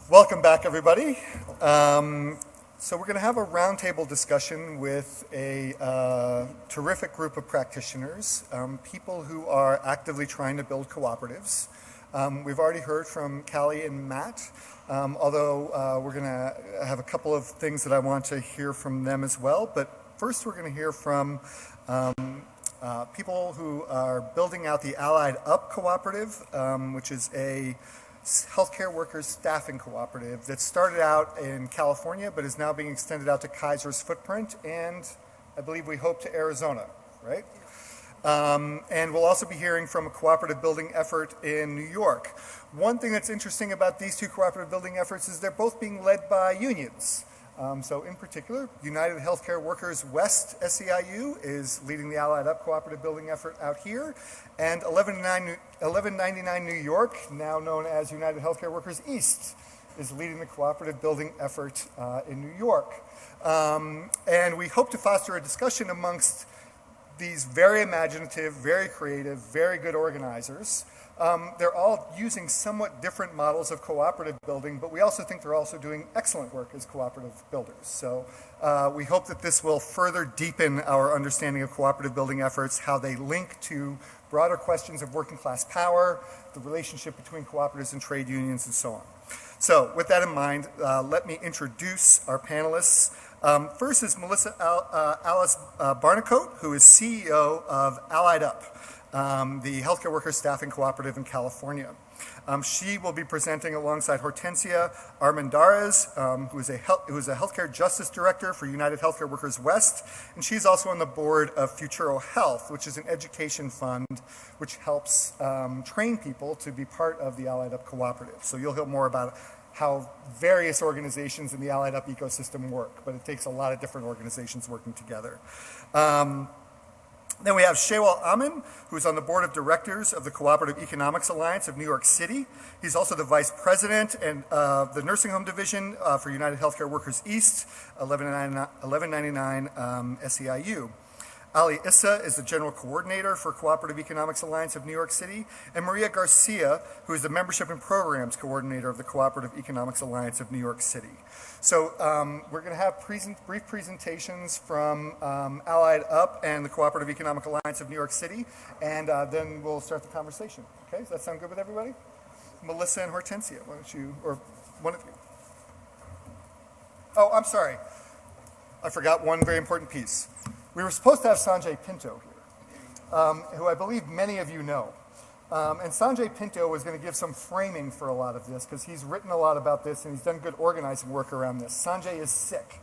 Welcome back, everybody. So we're going to have a roundtable discussion with a terrific group of practitioners, people who are actively trying to build cooperatives. We've already heard from Callie and Matt, although we're going to have a couple of things that I want to hear from them as well. But first, we're going to hear from people who are building out the Allied Up Cooperative, which is a healthcare workers staffing cooperative that started out in California but is now being extended out to Kaiser's footprint and I believe we hope to Arizona, right? And we'll also be hearing from a cooperative building effort in New York. One thing that's interesting about these two cooperative building efforts is they're both being led by unions. So in particular, United Healthcare Workers West SEIU is leading the Allied Up Cooperative Building effort out here, and 1199 New York, now known as United Healthcare Workers East, is leading the cooperative building effort in New York. And we hope to foster a discussion amongst these very imaginative, very creative, very good organizers. They're all using somewhat different models of cooperative building, but we also think they're also doing excellent work as cooperative builders. So we hope that this will further deepen our understanding of cooperative building efforts, how they link to broader questions of working class power, the relationship between cooperatives and trade unions, and so on. So with that in mind, let me introduce our panelists. First is Milissa Ales-Barnicoat, who is CEO of Allied Up, the healthcare workers staffing cooperative in California. She will be presenting alongside Hortencia Armendariz, who is a healthcare justice director for United Healthcare Workers West, and she's also on the board of Futuro Health, which is an education fund which helps train people to be part of the Allied Up Cooperative. So you'll hear more about how various organizations in the Allied Up ecosystem work, but it takes a lot of different organizations working together. Then we have Shaywaal Amin, who's on the board of directors of the Cooperative Economics Alliance of New York City. He's also the vice president and the nursing home division for United Healthcare Workers East, 1199 SEIU. Issa is the general coordinator for Cooperative Economics Alliance of New York City, and Maria Garcia, who is the membership and programs coordinator of the Cooperative Economics Alliance of New York City. So we're going to have brief presentations from Allied Up and the Cooperative Economic Alliance of New York City, and then we'll start the conversation. Okay, does that sound good with everybody? Milissa and Hortencia, why don't you, or one of you. Oh, I'm sorry. I forgot one very important piece. We were supposed to have Sanjay Pinto here, who I believe many of you know. And Sanjay Pinto was going to give some framing for a lot of this because he's written a lot about this and he's done good organizing work around this. Sanjay is sick,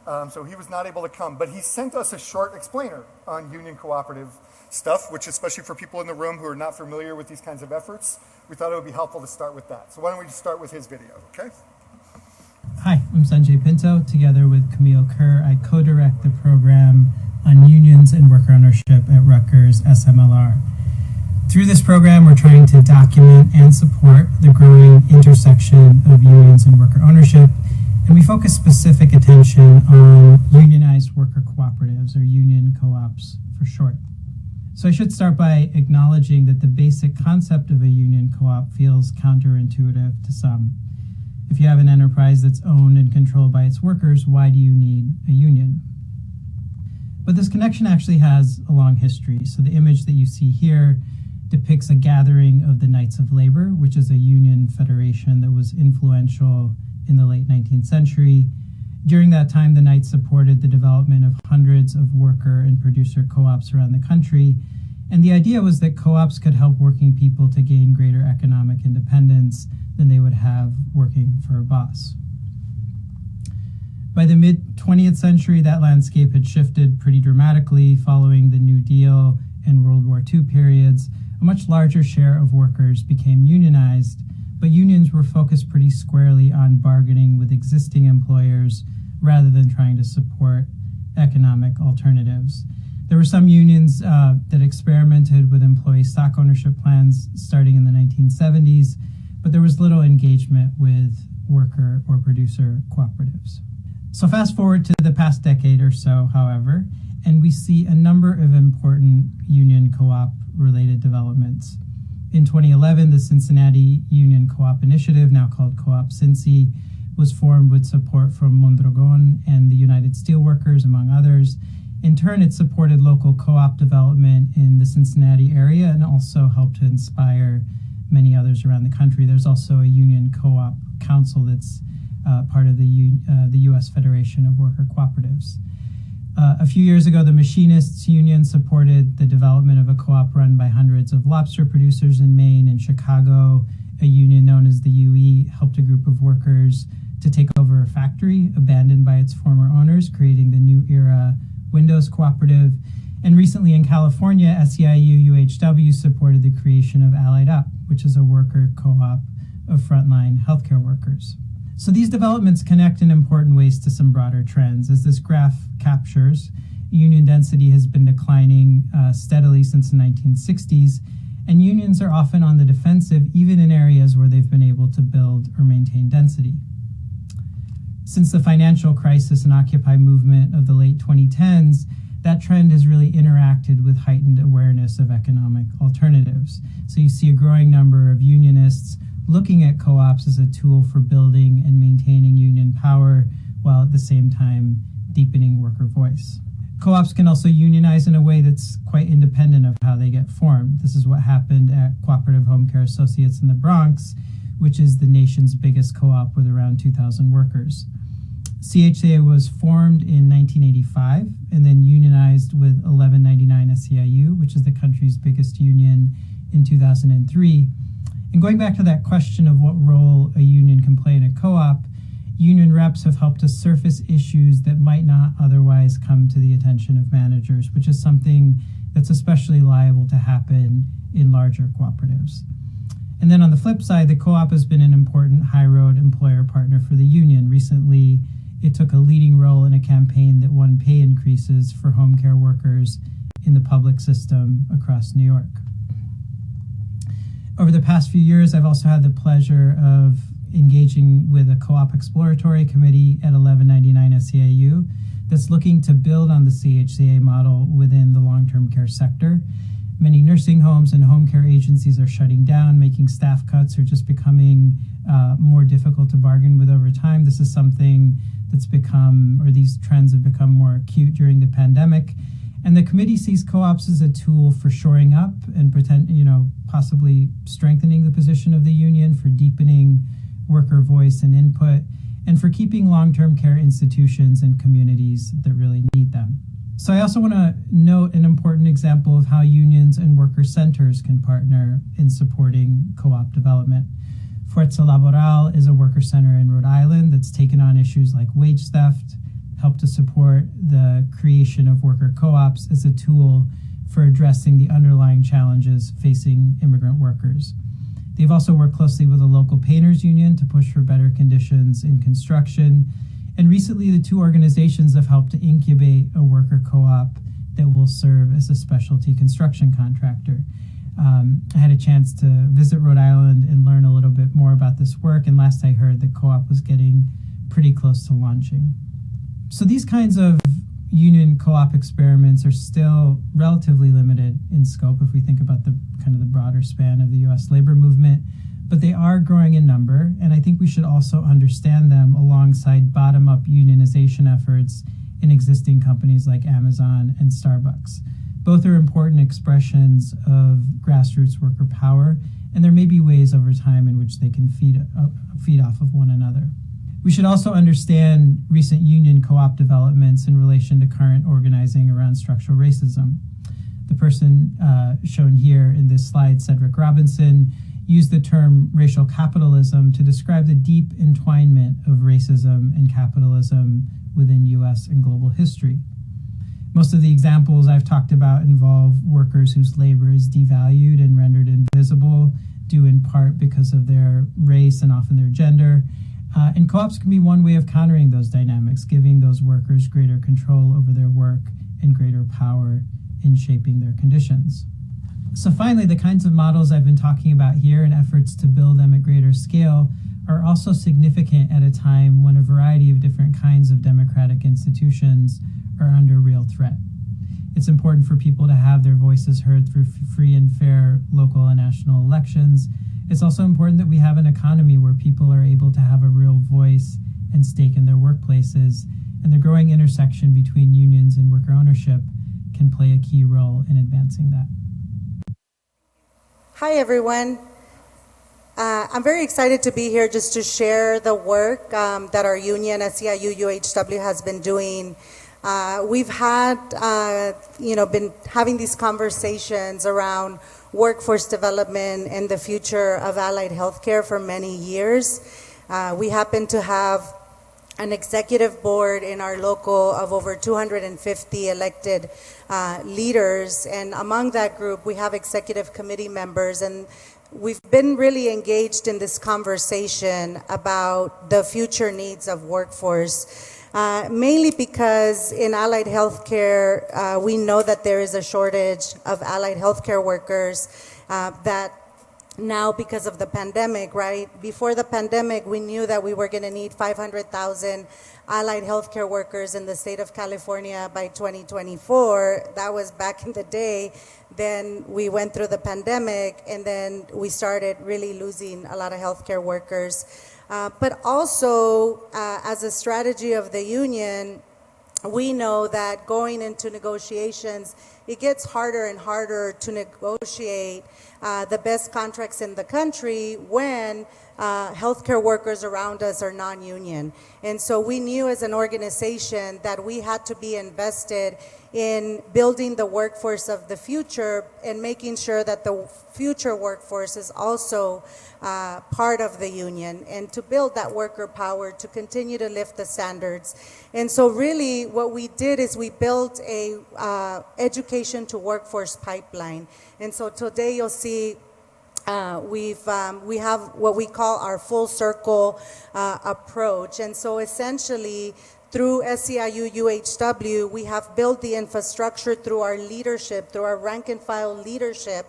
so he was not able to come. But he sent us a short explainer on union cooperative stuff, which especially for people in the room who are not familiar with these kinds of efforts, we thought it would be helpful to start with that. So why don't we just start with his video, okay? Hi, I'm Sanjay Pinto. Together with Camille Kerr, I co-direct the program on unions and worker ownership at Rutgers SMLR. Through this program, we're trying to document and support the growing intersection of unions and worker ownership, and we focus specific attention on unionized worker cooperatives, or union co-ops for short. So I should start by acknowledging that the basic concept of a union co-op feels counterintuitive to some. If you have an enterprise that's owned and controlled by its workers, why do you need a union? But this connection actually has a long history. So the image that you see here depicts a gathering of the Knights of Labor, which is a union federation that was influential in the late 19th century. During that time, the Knights supported the development of hundreds of worker and producer co-ops around the country. And the idea was that co-ops could help working people to gain greater economic independence than they would have working for a boss. By the mid-20th century, that landscape had shifted pretty dramatically following the New Deal and World War II periods. A much larger share of workers became unionized, but unions were focused pretty squarely on bargaining with existing employers rather than trying to support economic alternatives. There were some unions that experimented with employee stock ownership plans starting in the 1970s, but there was little engagement with worker or producer cooperatives. So fast forward to the past decade or so, however, and we see a number of important union co-op related developments. In 2011, the Cincinnati Union Co-op Initiative, now called Co-op Cincy, was formed with support from Mondragon and the United Steelworkers, among others. In turn, it supported local co-op development in the Cincinnati area and also helped to inspire many others around the country. There's also a union co-op council that's part of the U.S. Federation of Worker Cooperatives. A few years ago, the Machinists Union supported the development of a co-op run by hundreds of lobster producers in Maine. In Chicago, a union known as the UE helped a group of workers to take over a factory abandoned by its former owners, creating the New Era Windows Cooperative. And recently in California, SEIU UHW supported the creation of Allied Up, which is a worker co-op of frontline healthcare workers. So these developments connect in important ways to some broader trends. As this graph captures, union density has been declining steadily since the 1960s, and unions are often on the defensive even in areas where they've been able to build or maintain density. Since the financial crisis and Occupy movement of the late 2010s, that trend has really interacted with heightened awareness of economic alternatives. So you see a growing number of unionists looking at co-ops as a tool for building and maintaining union power, while at the same time deepening worker voice. Co-ops can also unionize in a way that's quite independent of how they get formed. This is what happened at Cooperative Home Care Associates in the Bronx, which is the nation's biggest co-op with around 2,000 workers. CHCA was formed in 1985 and then unionized with 1199 SEIU, which is the country's biggest union, in 2003. And going back to that question of what role a union can play in a co-op, union reps have helped to surface issues that might not otherwise come to the attention of managers, which is something that's especially liable to happen in larger cooperatives. And then on the flip side, the co-op has been an important high-road employer partner for the union. Recently, it took a leading role in a campaign that won pay increases for home care workers in the public system across New York. Over the past few years, I've also had the pleasure of engaging with a co-op exploratory committee at 1199 SEIU that's looking to build on the CHCA model within the long-term care sector. Many nursing homes and home care agencies are shutting down, making staff cuts, or just becoming more difficult to bargain with over time. This is something that's become, or these trends have become more acute during the pandemic. And the committee sees co-ops as a tool for shoring up and possibly strengthening the position of the union, for deepening worker voice and input, and for keeping long-term care institutions and communities that really need them. So I also want to note an important example of how unions and worker centers can partner in supporting co-op development. Fuerza Laboral is a worker center in Rhode Island that's taken on issues like wage theft, helped to support the creation of worker co-ops as a tool for addressing the underlying challenges facing immigrant workers. They've also worked closely with the local painters union to push for better conditions in construction. And recently, the two organizations have helped to incubate a worker co-op that will serve as a specialty construction contractor. I had a chance to visit Rhode Island and learn a little bit more about this work. And last I heard, the co-op was getting pretty close to launching. So these kinds of union co-op experiments are still relatively limited in scope if we think about the kind of the broader span of the U.S. labor movement, but they are growing in number, and I think we should also understand them alongside bottom-up unionization efforts in existing companies like Amazon and Starbucks. Both are important expressions of grassroots worker power, and there may be ways over time in which they can feed off of one another. We should also understand recent union co-op developments in relation to current organizing around structural racism. The person shown here in this slide, Cedric Robinson, used the term racial capitalism to describe the deep entwinement of racism and capitalism within U.S. and global history. Most of the examples I've talked about involve workers whose labor is devalued and rendered invisible, due in part because of their race and often their gender. And co-ops can be one way of countering those dynamics, giving those workers greater control over their work and greater power in shaping their conditions. So finally, the kinds of models I've been talking about here and efforts to build them at greater scale are also significant at a time when a variety of different kinds of democratic institutions are under real threat. It it's important for people to have their voices heard through free and fair local and national elections. It's also important that we have an economy where people are able to have a real voice and stake in their workplaces, and the growing intersection between unions and worker ownership can play a key role in advancing that. Hi, everyone. I'm very excited to be here just to share the work that our union, SEIU UHW, has been doing. We've had, been having these conversations around workforce development and the future of allied healthcare for many years. We happen to have an executive board in our local of over 250 elected leaders, and among that group we have executive committee members, and we've been really engaged in this conversation about the future needs of workforce, mainly because in allied healthcare we know that there is a shortage of allied healthcare workers that now, because of the pandemic, right? Before the pandemic, we knew that we were going to need 500,000 allied healthcare workers in the state of California by 2024. That was back in the day. Then we went through the pandemic, and then we started really losing a lot of healthcare workers. But also, as a strategy of the union, we know that going into negotiations, it gets harder and harder to negotiate the best contracts in the country when healthcare workers around us are non-union. And so we knew as an organization that we had to be invested in building the workforce of the future and making sure that the future workforce is also part of the union, and to build that worker power to continue to lift the standards. And so really what we did is we built a education to workforce pipeline. And so today you'll see we have what we call our full circle approach. And so essentially through SEIU UHW, we have built the infrastructure through our leadership, through our rank and file leadership,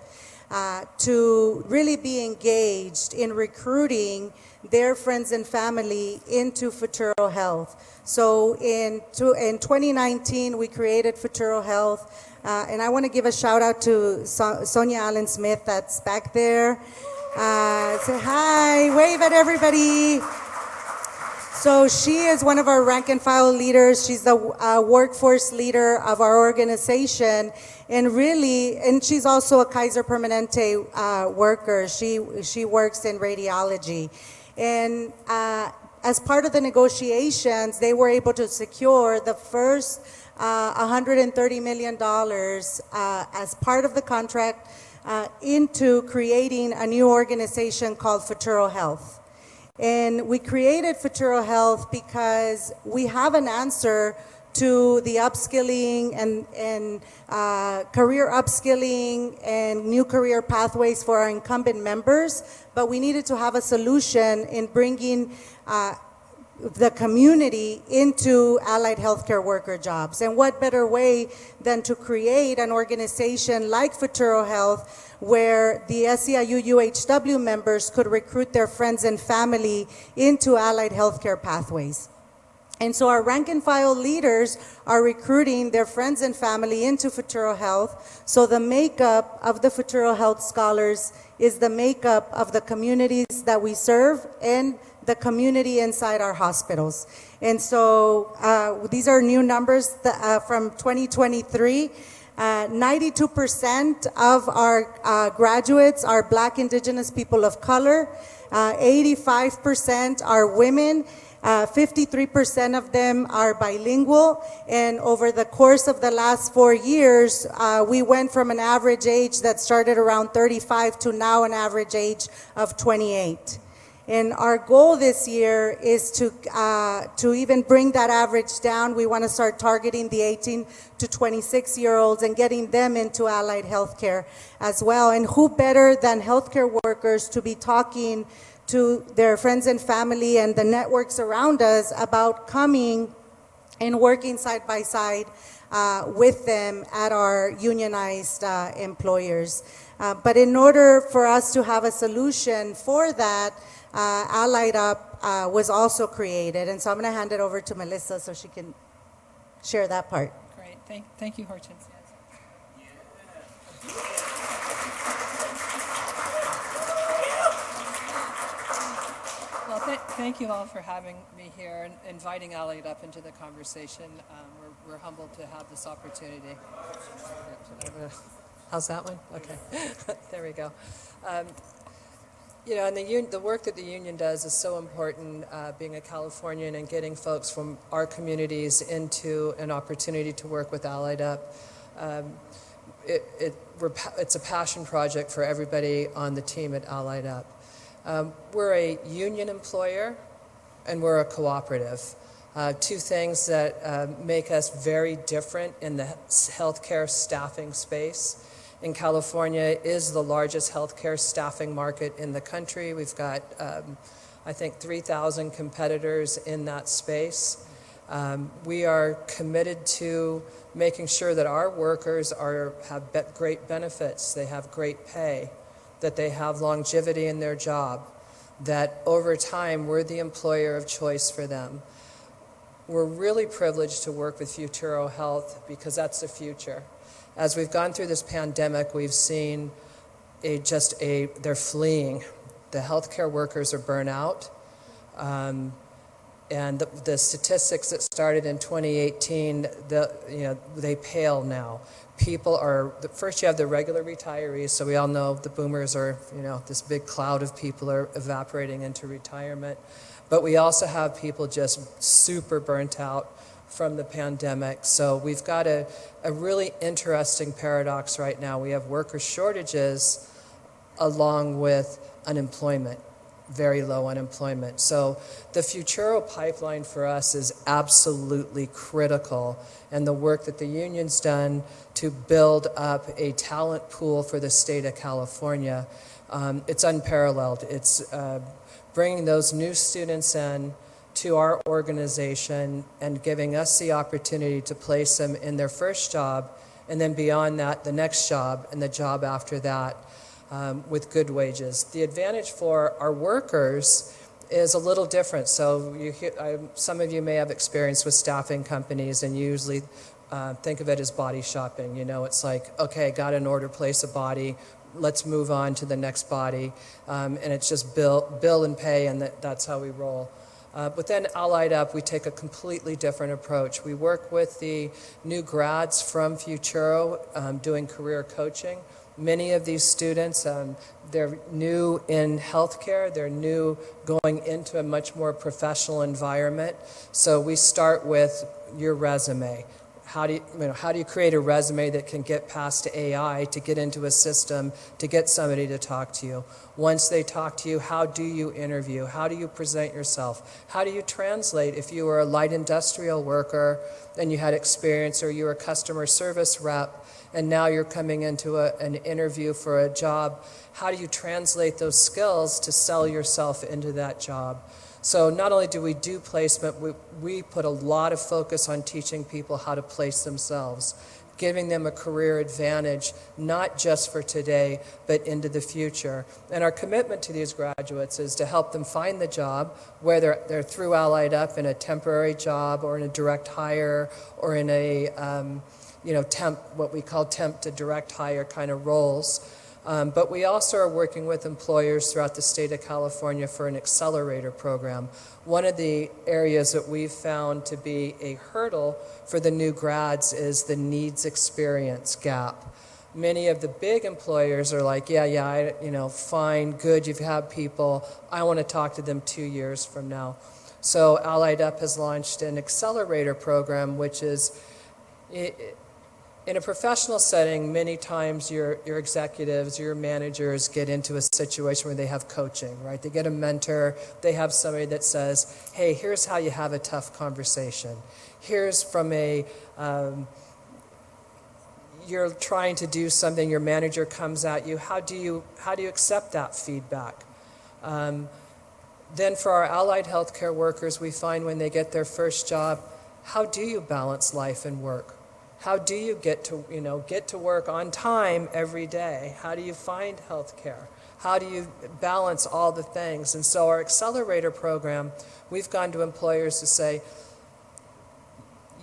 to really be engaged in recruiting their friends and family into Futuro Health. So in 2019, we created Futuro Health, and I want to give a shout out to Sonia Allen Smith that's back there. Say hi, wave at everybody. So she is one of our rank and file leaders. She's the workforce leader of our organization, and she's also a Kaiser Permanente worker. She works in radiology, and as part of the negotiations, they were able to secure the first $130 million as part of the contract into creating a new organization called Futuro Health. And we created Futuro Health because we have an answer to the upskilling and career upskilling and new career pathways for our incumbent members, but we needed to have a solution in bringing the community into allied healthcare worker jobs. And what better way than to create an organization like Futuro Health, where the SEIU UHW members could recruit their friends and family into allied healthcare pathways. And so our rank and file leaders are recruiting their friends and family into Futuro Health. So the makeup of the Futuro Health scholars is the makeup of the communities that we serve and the community inside our hospitals. And so these are new numbers from 2023. 92% of our graduates are Black, Indigenous people of color. 85% are women. 53% of them are bilingual. And over the course of the last 4 years, we went from an average age that started around 35 to now an average age of 28. And our goal this year is to even bring that average down. We want to start targeting the 18 to 26-year-olds and getting them into allied healthcare as well. And who better than healthcare workers to be talking to their friends and family and the networks around us about coming and working side by side with them at our unionized employers. But in order for us to have a solution for that, Allied Up was also created. And so I'm going to hand it over to Milissa so she can share that part. Great. Thank you, Hortencia. Thank you all for having me here and inviting Allied up into the conversation. We're humbled to have this opportunity. How's that one? Okay, there we go. And the work that the union does is so important, being a Californian and getting folks from our communities into an opportunity to work with Allied Up. It's a passion project for everybody on the team at Allied Up. We're a union employer and we're a cooperative. Two things that make us very different in the healthcare staffing space. In California is the largest healthcare staffing market in the country. We've got, I think, 3,000 competitors in that space. We are committed to making sure that our workers have great benefits, they have great pay, that they have longevity in their job, that over time we're the employer of choice for them. We're really privileged to work with Futuro Health because that's the future. As we've gone through this pandemic, we've seen they're fleeing. The healthcare workers are burnt out. And the statistics that started in 2018, they pale now. First you have the regular retirees, so we all know the boomers are, this big cloud of people are evaporating into retirement. But we also have people just super burnt out from the pandemic. So we've got a really interesting paradox right now. We have worker shortages along with unemployment, very low unemployment. So the Futuro pipeline for us is absolutely critical, and the work that the union's done to build up a talent pool for the state of California, it's unparalleled. It's bringing those new students in to our organization and giving us the opportunity to place them in their first job, and then beyond that, the next job and the job after that, with good wages. The advantage for our workers is a little different. So some of you may have experience with staffing companies, and you usually think of it as body shopping. It's like, okay, got an order, place a body, let's move on to the next body, and it's just bill and pay, and that's how we roll. But then Allied Up, we take a completely different approach. We work with the new grads from Futuro doing career coaching. Many of these students, they're new in healthcare, they're new going into a much more professional environment. So we start with your resume. How do you create a resume that can get past AI to get into a system to get somebody to talk to you? Once they talk to you, how do you interview? How do you present yourself? How do you translate if you were a light industrial worker and you had experience, or you were a customer service rep and now you're coming into an interview for a job? How do you translate those skills to sell yourself into that job? So not only do we do placement, we put a lot of focus on teaching people how to place themselves, giving them a career advantage, not just for today, but into the future. And our commitment to these graduates is to help them find the job, whether they're through Allied Up in a temporary job or in a direct hire or in a what we call temp to direct hire kind of roles. But we also are working with employers throughout the state of California for an accelerator program. One of the areas that we've found to be a hurdle for the new grads is the needs experience gap. Many of the big employers are like, fine, good, you've had people, I want to talk to them 2 years from now. So Allied Up has launched an accelerator program, which is, in a professional setting, many times your executives, your managers get into a situation where they have coaching, right? They get a mentor, they have somebody that says, hey, here's how you have a tough conversation. Here's from you're trying to do something, your manager comes at you, how do you accept that feedback? Then for our allied healthcare workers, we find when they get their first job, how do you balance life and work? How do you get to work on time every day? How do you find health care? How do you balance all the things? And so our accelerator program, we've gone to employers to say,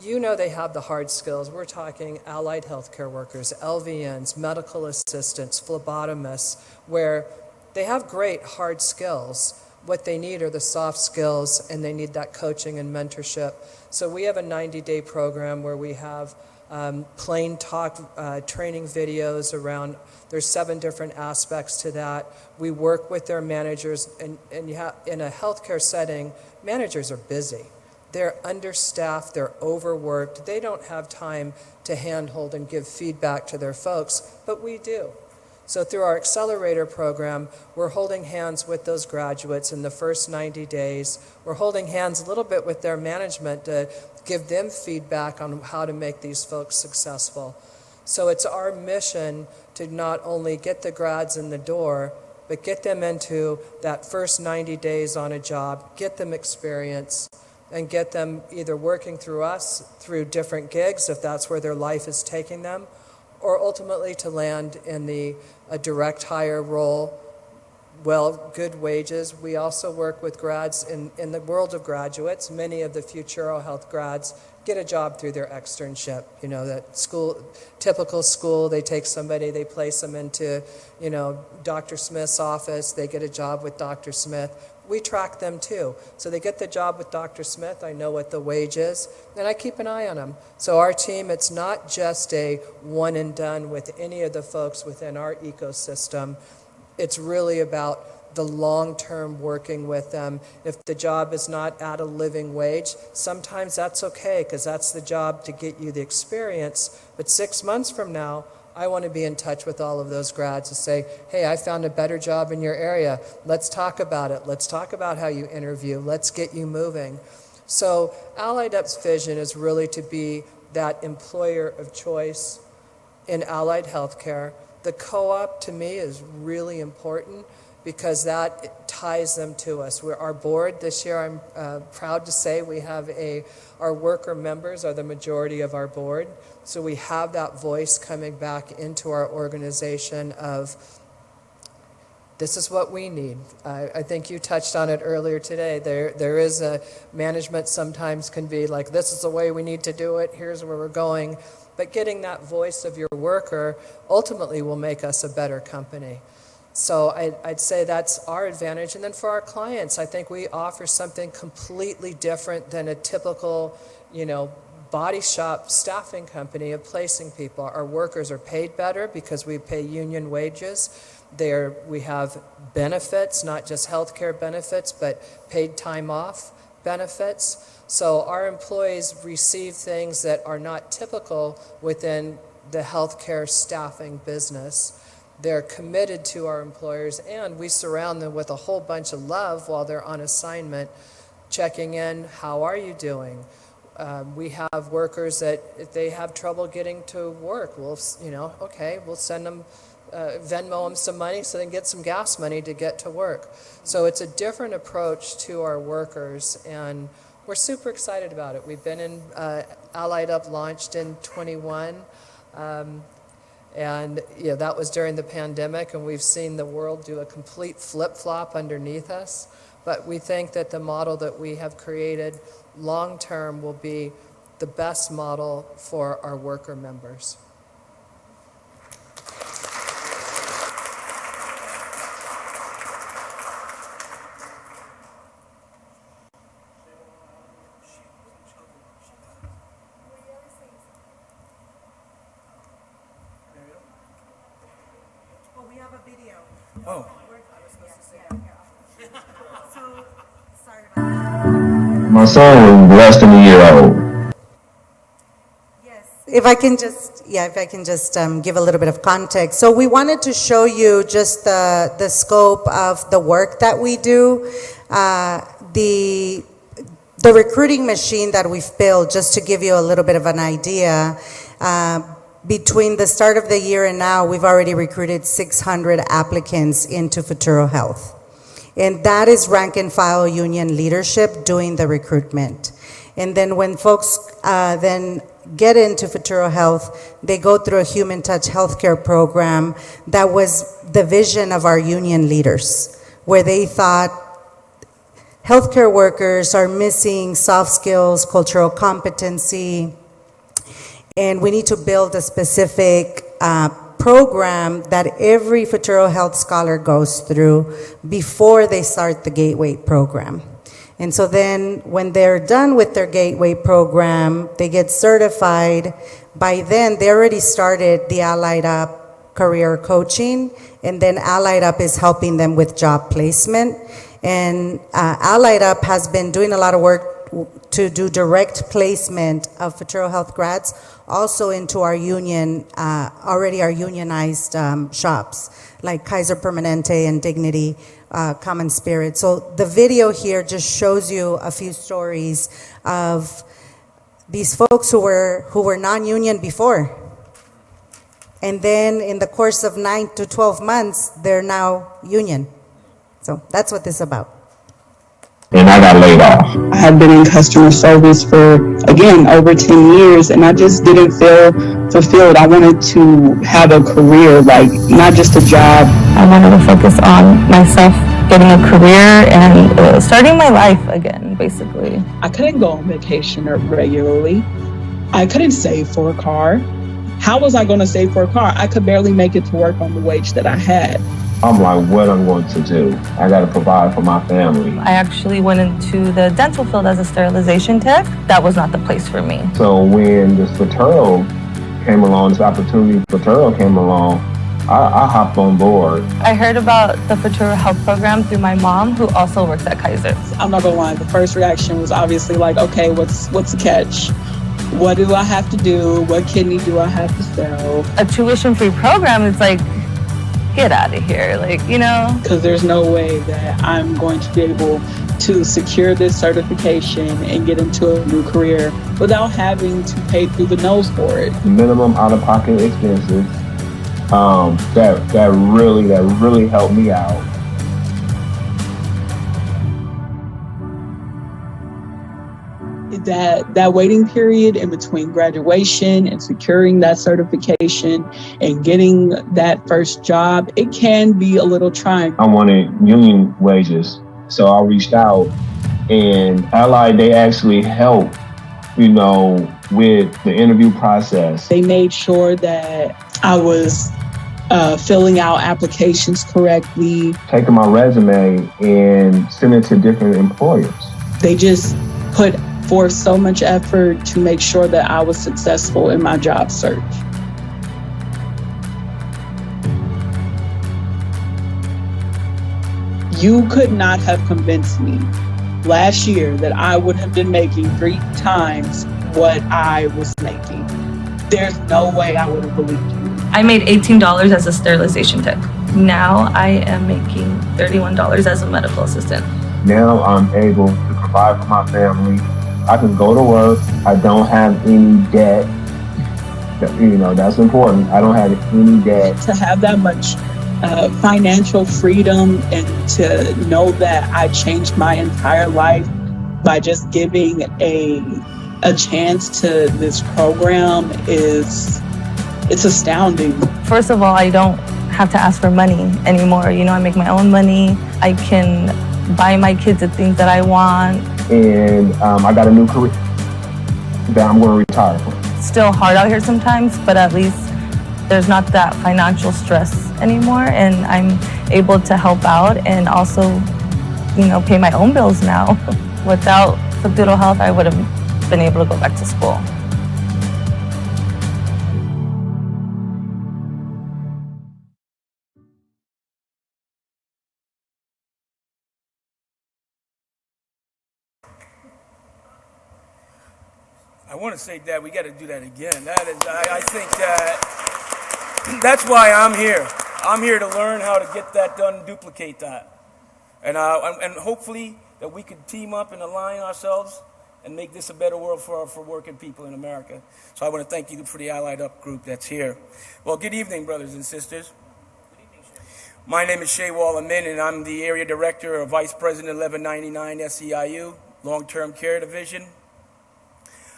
they have the hard skills. We're talking allied healthcare workers, LVNs, medical assistants, phlebotomists, where they have great hard skills, what they need are the soft skills, and they need that coaching and mentorship. So we have a 90-day program where we have plain talk training videos around, there's 7 different aspects to that. We work with their managers, and in a healthcare setting, managers are busy. They're understaffed, they're overworked, they don't have time to handhold and give feedback to their folks, but we do. So through our accelerator program, we're holding hands with those graduates in the first 90 days. We're holding hands a little bit with their management to give them feedback on how to make these folks successful. So it's our mission to not only get the grads in the door, but get them into that first 90 days on a job, get them experience, and get them either working through us, through different gigs, if that's where their life is taking them, or ultimately to land in a direct hire role, good wages. We also work with grads in the world of graduates. Many of the Futuro Health grads get a job through their externship. You know, that school, typical school, they take somebody, they place them into, Dr. Smith's office, they get a job with Dr. Smith. We track them too. So they get the job with Dr. Smith, I know what the wage is, and I keep an eye on them. So our team, it's not just a one and done with any of the folks within our ecosystem. It's really about the long-term working with them. If the job is not at a living wage, sometimes that's okay, because that's the job to get you the experience. But 6 months from now, I want to be in touch with all of those grads to say, hey, I found a better job in your area. Let's talk about it. Let's talk about how you interview. Let's get you moving. So Allied Up's vision is really to be that employer of choice in allied healthcare. The co-op, to me, is really important because that ties them to us. Our board this year, I'm proud to say we have our worker members are the majority of our board. So we have that voice coming back into our organization of, this is what we need. I think you touched on it earlier today. There is a management sometimes can be like, this is the way we need to do it, here's where we're going. But getting that voice of your worker ultimately will make us a better company. So I'd say that's our advantage. And then for our clients, I think we offer something completely different than a typical, body shop staffing company of placing people. Our workers are paid better because we pay union wages. We have benefits, not just healthcare benefits, but paid time off benefits. So our employees receive things that are not typical within the healthcare staffing business. They're committed to our employers, and we surround them with a whole bunch of love while they're on assignment, checking in, how are you doing? We have workers that if they have trouble getting to work, we'll send them, Venmo them some money so they can get some gas money to get to work. So it's a different approach to our workers, and we're super excited about it. We've been in Allied Up launched in 21, and that was during the pandemic, and we've seen the world do a complete flip-flop underneath us. But we think that the model that we have created long-term will be the best model for our worker members. Oh, we have a video. Oh. So, sorry about that. My son is less than a year old. Yes. If I can just give a little bit of context. So we wanted to show you just the scope of the work that we do. The recruiting machine that we've built, just to give you a little bit of an idea, between the start of the year and now, we've already recruited 600 applicants into Futuro Health. And that is rank and file union leadership doing the recruitment. And then when folks then get into Futuro Health, they go through a human touch healthcare program that was the vision of our union leaders, where they thought healthcare workers are missing soft skills, cultural competency, and we need to build a specific program that every Futuro Health Scholar goes through before they start the Gateway program. And so then when they're done with their Gateway program, they get certified. By then, they already started the Allied Up career coaching, and then Allied Up is helping them with job placement. And Allied Up has been doing a lot of work to do direct placement of Futuro Health grads also into our union, already our unionized shops, like Kaiser Permanente and Dignity, Common Spirit. So the video here just shows you a few stories of these folks who were non-union before. And then in the course of 9 to 12 months, they're now union. So that's what this is about. And I got laid off. I had been in customer service for, again, over 10 years, and I just didn't feel fulfilled. I wanted to have a career, like not just a job. I wanted to focus on myself, getting a career, and starting my life again, basically. I couldn't go on vacation regularly. I couldn't save for a car. How was I going to save for a car? I could barely make it to work on the wage that I had. I'm like, what I'm going to do? I got to provide for my family. I actually went into the dental field as a sterilization tech. That was not the place for me. So when this Futuro came along, this opportunity Futuro came along, I hopped on board. I heard about the Futuro Health Program through my mom, who also works at Kaiser. I'm not going to lie, the first reaction was obviously like, okay, what's the catch? What do I have to do? What kidney do I have to sell? A tuition-free program is like, get out of here, like, you know? Because there's no way that I'm going to be able to secure this certification and get into a new career without having to pay through the nose for it. Minimum out-of-pocket expenses, that really helped me out. That waiting period in between graduation and securing that certification and getting that first job, it can be a little trying. I wanted union wages, so I reached out, and Allied, they actually helped, with the interview process. They made sure that I was filling out applications correctly. Taking my resume and sending it to different employers. They just put forth so much effort to make sure that I was successful in my job search. You could not have convinced me last year that I would have been making 3 times what I was making. There's no way I would have believed you. I made $18 as a sterilization tech. Now I am making $31 as a medical assistant. Now I'm able to provide for my family. I can go to work. I don't have any debt. That's important. I don't have any debt. To have that much financial freedom and to know that I changed my entire life by just giving a chance to this program it's astounding. First of all, I don't have to ask for money anymore. I make my own money. I can buy my kids the things that I want. And I got a new career that I'm going to retire from. Still hard out here sometimes, but at least there's not that financial stress anymore, and I'm able to help out and also, pay my own bills now. Without Futuro Health, I would have been able to go back to school. I want to say that we got to do that again. I think that's why I'm here. I'm here to learn how to get that done and duplicate that. And hopefully that we could team up and align ourselves and make this a better world for working people in America. So I want to thank you for the Allied Up group that's here. Well, good evening, brothers and sisters. My name is Shaywaal Amin, and I'm the Area Director or Vice President 1199 SEIU, Long-Term Care Division.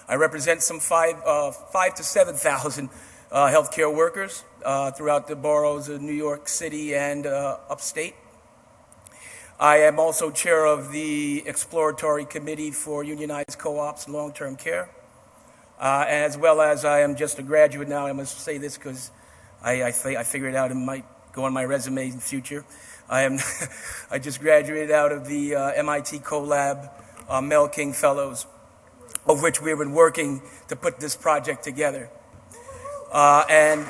I represent some 5,000 to 7,000 healthcare workers throughout the boroughs of New York City and upstate. I am also chair of the Exploratory Committee for Unionized Co-ops and Long-Term Care, as well as I am just a graduate now. I must say this because I figured out it might go on my resume in the future. I just graduated out of the MIT CoLab Mel King Fellows, of which we've been working to put this project together. And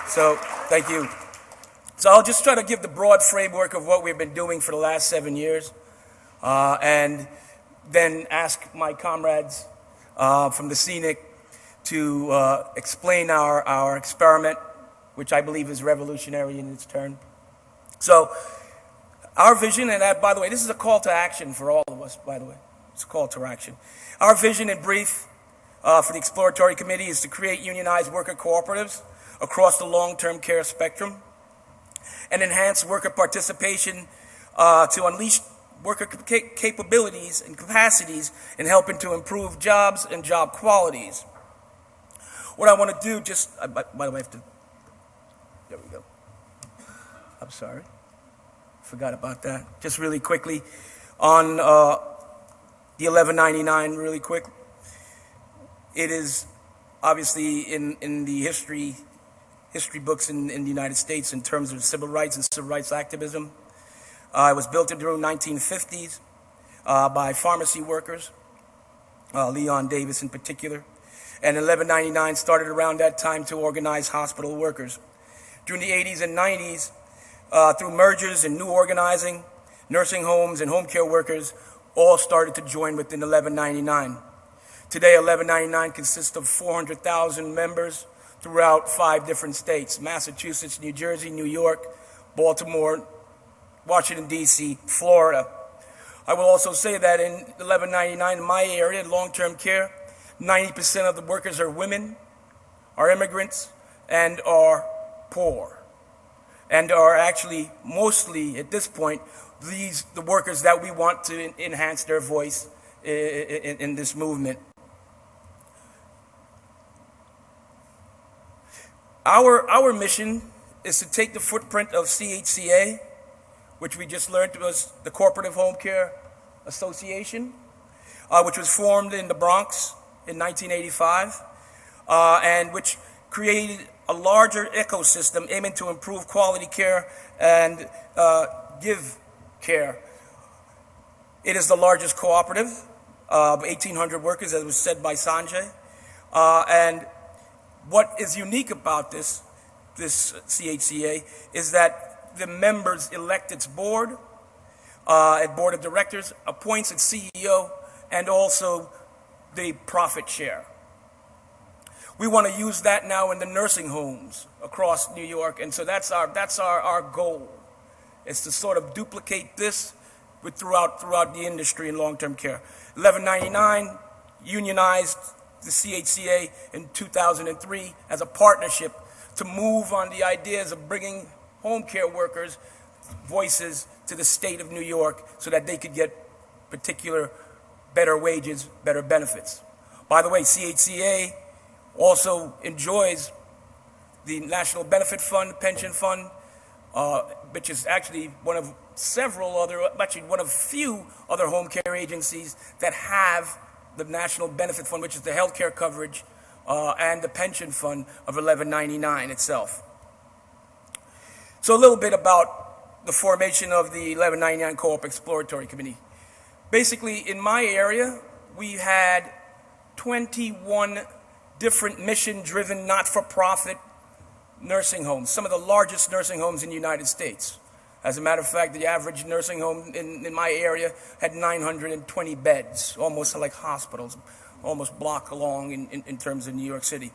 so, thank you. So I'll just try to give the broad framework of what we've been doing for the last 7 years, and then ask my comrades from the scenic to explain our experiment, which I believe is revolutionary in its turn. So our vision, and that, by the way, this is a call to action for all of us, by the way. It's a call to action. Our vision in brief for the Exploratory Committee is to create unionized worker cooperatives across the long-term care spectrum and enhance worker participation to unleash worker capabilities and capacities in helping to improve jobs and job qualities. What I want to do, by the way, I have to, there we go. I'm sorry, forgot about that. Just really quickly, on the 1199, really quick. It is obviously in the history books in the United States in terms of civil rights and civil rights activism. It was built in the 1950s by pharmacy workers, Leon Davis in particular. And 1199 started around that time to organize hospital workers. During the 80s and 90s, through mergers and new organizing, nursing homes and home care workers all started to join within 1199. Today, 1199 consists of 400,000 members throughout 5 different states: Massachusetts, New Jersey, New York, Baltimore, Washington, D.C., Florida. I will also say that in 1199, in my area, long-term care, 90% of the workers are women, are immigrants, and are poor, and are actually mostly, at this point, the workers that we want to enhance their voice in this movement. Our mission is to take the footprint of CHCA, which we just learned was the Cooperative Home Care Association, which was formed in the Bronx in 1985, and which created a larger ecosystem aiming to improve quality care and give care. It is the largest cooperative of 1,800 workers, as was said by Sanjay. And what is unique about this CHCA is that the members elect its board, board of directors, appoints its CEO, and also the profit share. We want to use that now in the nursing homes across New York, and so that's our goal, is to sort of duplicate this throughout the industry in long-term care. 1199 unionized the CHCA in 2003 as a partnership to move on the ideas of bringing home care workers' voices to the state of New York so that they could get particular better wages, better benefits. By the way, CHCA also enjoys the National Benefit Fund, Pension Fund, which is actually one of few other home care agencies that have the National Benefit Fund, which is the health care coverage, and the pension fund of 1199 itself. So a little bit about the formation of the 1199 Co-op Exploratory Committee. Basically, in my area, we had 21 different mission-driven, not-for-profit nursing homes, some of the largest nursing homes in the United States. As a matter of fact, the average nursing home in my area had 920 beds, almost like hospitals, almost block long in terms of New York City.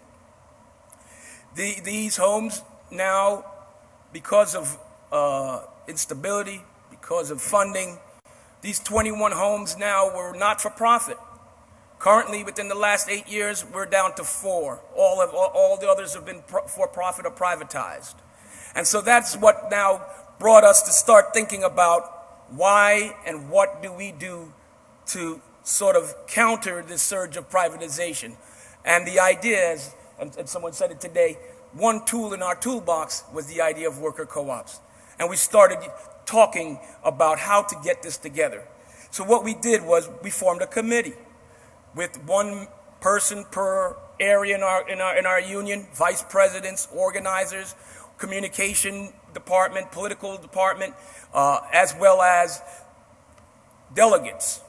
These homes now, because of instability, because of funding, these 21 homes now were not-for-profit. Currently, within the last 8 years, we're down to 4. All the others have been for-profit or privatized. And so that's what now brought us to start thinking about why and what do we do to sort of counter this surge of privatization. And the idea is, and someone said it today, one tool in our toolbox was the idea of worker co-ops. And we started talking about how to get this together. So what we did was we formed a committee with one person per area in our union, vice presidents, organizers, communication department, political department, as well as delegates,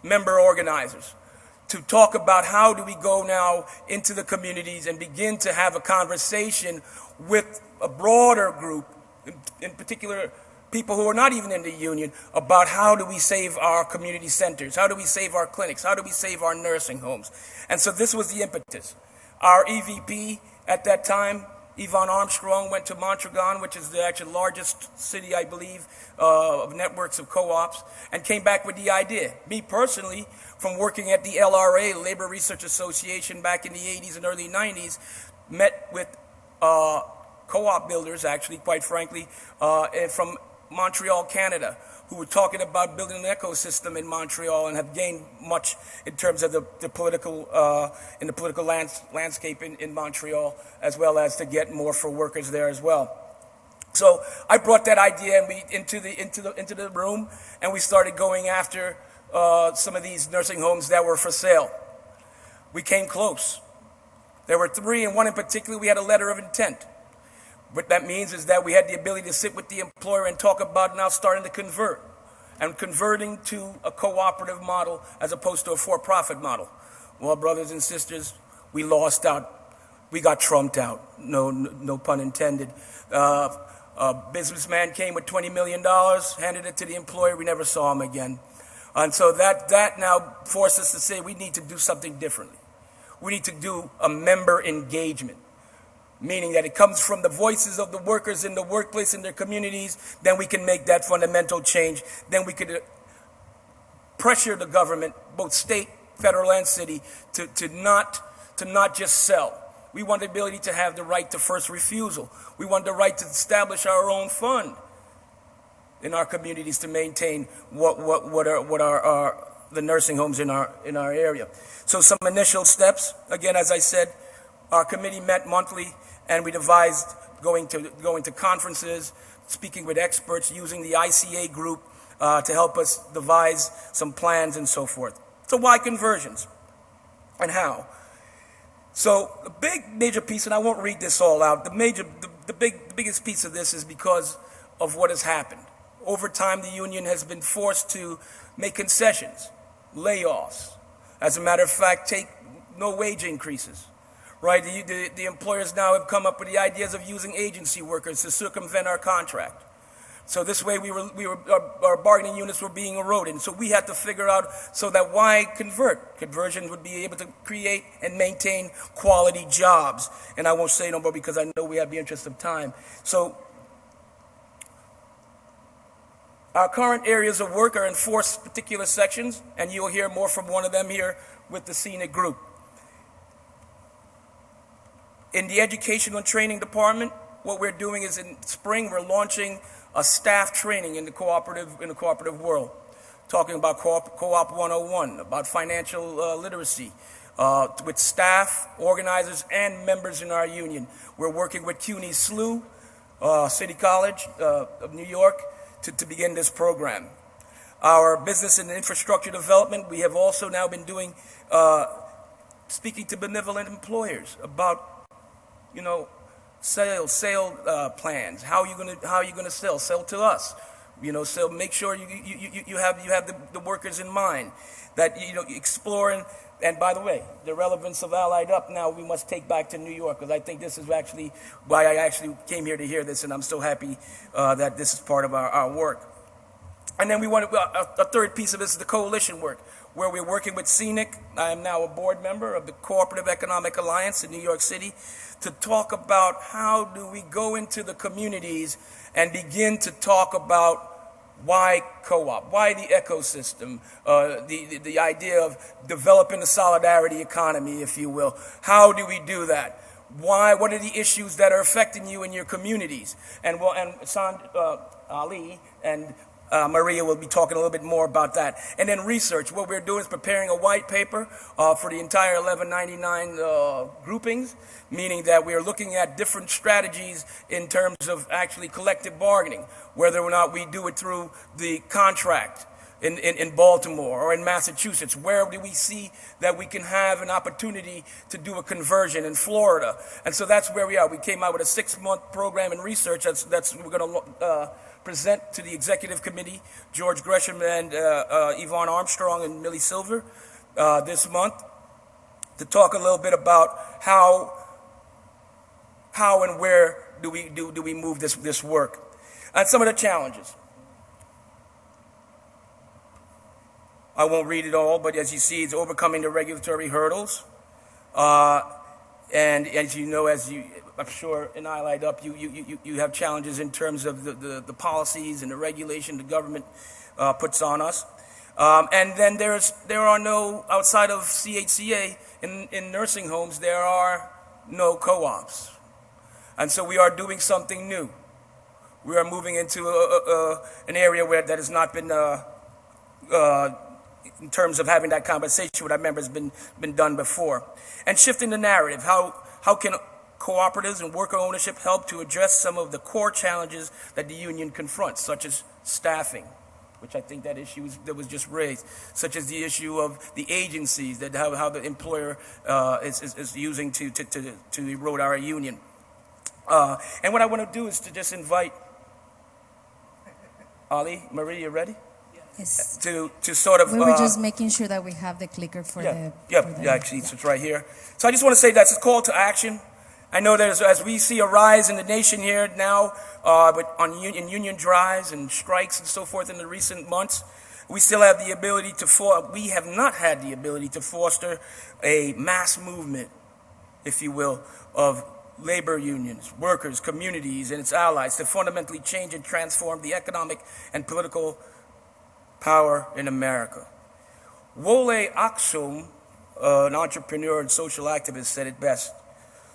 member organizers, to talk about how do we go now into the communities and begin to have a conversation with a broader group, in particular people who are not even in the union, about how do we save our community centers, how do we save our clinics, how do we save our nursing homes. And so this was the impetus. Our EVP at that time, Yvonne Armstrong, went to Mondragon, which is the actual largest city, I believe, of networks of co-ops, and came back with the idea. Me personally, from working at the LRA, Labor Research Association, back in the 80s and early 90s, met with co-op builders, actually, quite frankly, from Montreal, Canada, who were talking about building an ecosystem in Montreal and have gained much in terms of the political landscape in Montreal, as well as to get more for workers there as well. So I brought that idea and we into the room, and we started going after some of these nursing homes that were for sale. We came close. There were 3, and one in particular we had a letter of intent. What that means is that we had the ability to sit with the employer and talk about now starting to convert, and converting to a cooperative model as opposed to a for-profit model. Well, brothers and sisters, we lost out. We got trumped out. No pun intended. A businessman came with $20 million, handed it to the employer. We never saw him again. And so that now forced us to say we need to do something differently. We need to do a member engagement, meaning that it comes from the voices of the workers in the workplace, in their communities. Then we can make that fundamental change. Then we could pressure the government, both state, federal, and city, to not just sell. We want the ability to have the right to first refusal. We want the right to establish our own fund in our communities to maintain what are the nursing homes in our area. So some initial steps. Again, as I said, our committee met monthly, and we devised going to conferences, speaking with experts, using the ICA group to help us devise some plans and so forth. So why conversions and how? So the major piece, and I won't read this all out, the biggest piece of this is because of what has happened. Over time, the union has been forced to make concessions, layoffs. As a matter of fact, take no wage increases. Right, the employers now have come up with the ideas of using agency workers to circumvent our contract. So this way, our bargaining units were being eroded. So we had to figure out so that why convert? Conversion would be able to create and maintain quality jobs. And I won't say no more because I know we have the interest of time. So our current areas of work are in 4 particular sections, and you'll hear more from one of them here with the scenic group. In the educational training department, what we're doing is in spring, we're launching a staff training in the cooperative world, talking about Co-op 101, about financial literacy, with staff, organizers, and members in our union. We're working with CUNY SLU, City College of New York, to begin this program. Our business and infrastructure development, we have also now been doing, speaking to benevolent employers about sale plans. How are you gonna sell? Sell to us. So make sure you have the workers in mind. That exploring. And by the way, the relevance of Allied Up now we must take back to New York, because I think this is actually why I actually came here to hear this, and I'm so happy that this is part of our work. And then we want a third piece of this is the coalition work, where we're working with CENIC. I am now a board member of the Cooperative Economic Alliance in New York City, to talk about how do we go into the communities and begin to talk about why co-op, why the ecosystem, the idea of developing a solidarity economy, if you will. How do we do that? Why? What are the issues that are affecting you in your communities? And Ali and Maria will be talking a little bit more about that. And then research. What we're doing is preparing a white paper for the entire 1199 groupings, meaning that we are looking at different strategies in terms of actually collective bargaining, whether or not we do it through the contract, in Baltimore or in Massachusetts? Where do we see that we can have an opportunity to do a conversion in Florida? And so that's where we are. We came out with a 6-month program in research that's we're going to present to the executive committee, George Gresham and Yvonne Armstrong and Millie Silver this month, to talk a little bit about how and where do we move this work, and some of the challenges. I won't read it all, but as you see, it's overcoming the regulatory hurdles. And as you know, I'm sure in Allied Up, you have challenges in terms of the policies and the regulation the government puts on us. And then there are no, outside of CHCA, in nursing homes, there are no co-ops. And so we are doing something new. We are moving into an area where that has not been in terms of having that conversation with our members been done before. And shifting the narrative, how can cooperatives and worker ownership help to address some of the core challenges that the union confronts, such as staffing, which I think that issue that was just raised, such as the issue of the agencies, that how the employer is using to erode our union. And what I want to do is to just invite Ali, Marie, you ready? Yes. To sort of... We were just making sure that we have the clicker for the... Actually, it's right here. So I just want to say that's a call to action. I know there's, as we see a rise in the nation here now, but in union drives and strikes and so forth in the recent months, we still have the ability we have not had the ability to foster a mass movement, if you will, of labor unions, workers, communities, and its allies to fundamentally change and transform the economic and political power in America. Wole Aksum, an entrepreneur and social activist, said it best.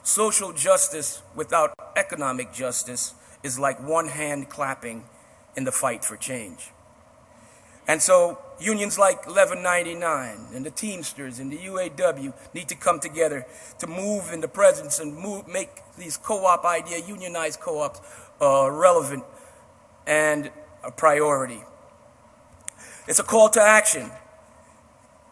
Social justice without economic justice is like one hand clapping in the fight for change. And so unions like 1199 and the Teamsters and the UAW need to come together to move in the presence and make these co-op idea, unionized co-ops, relevant and a priority. It's a call to action.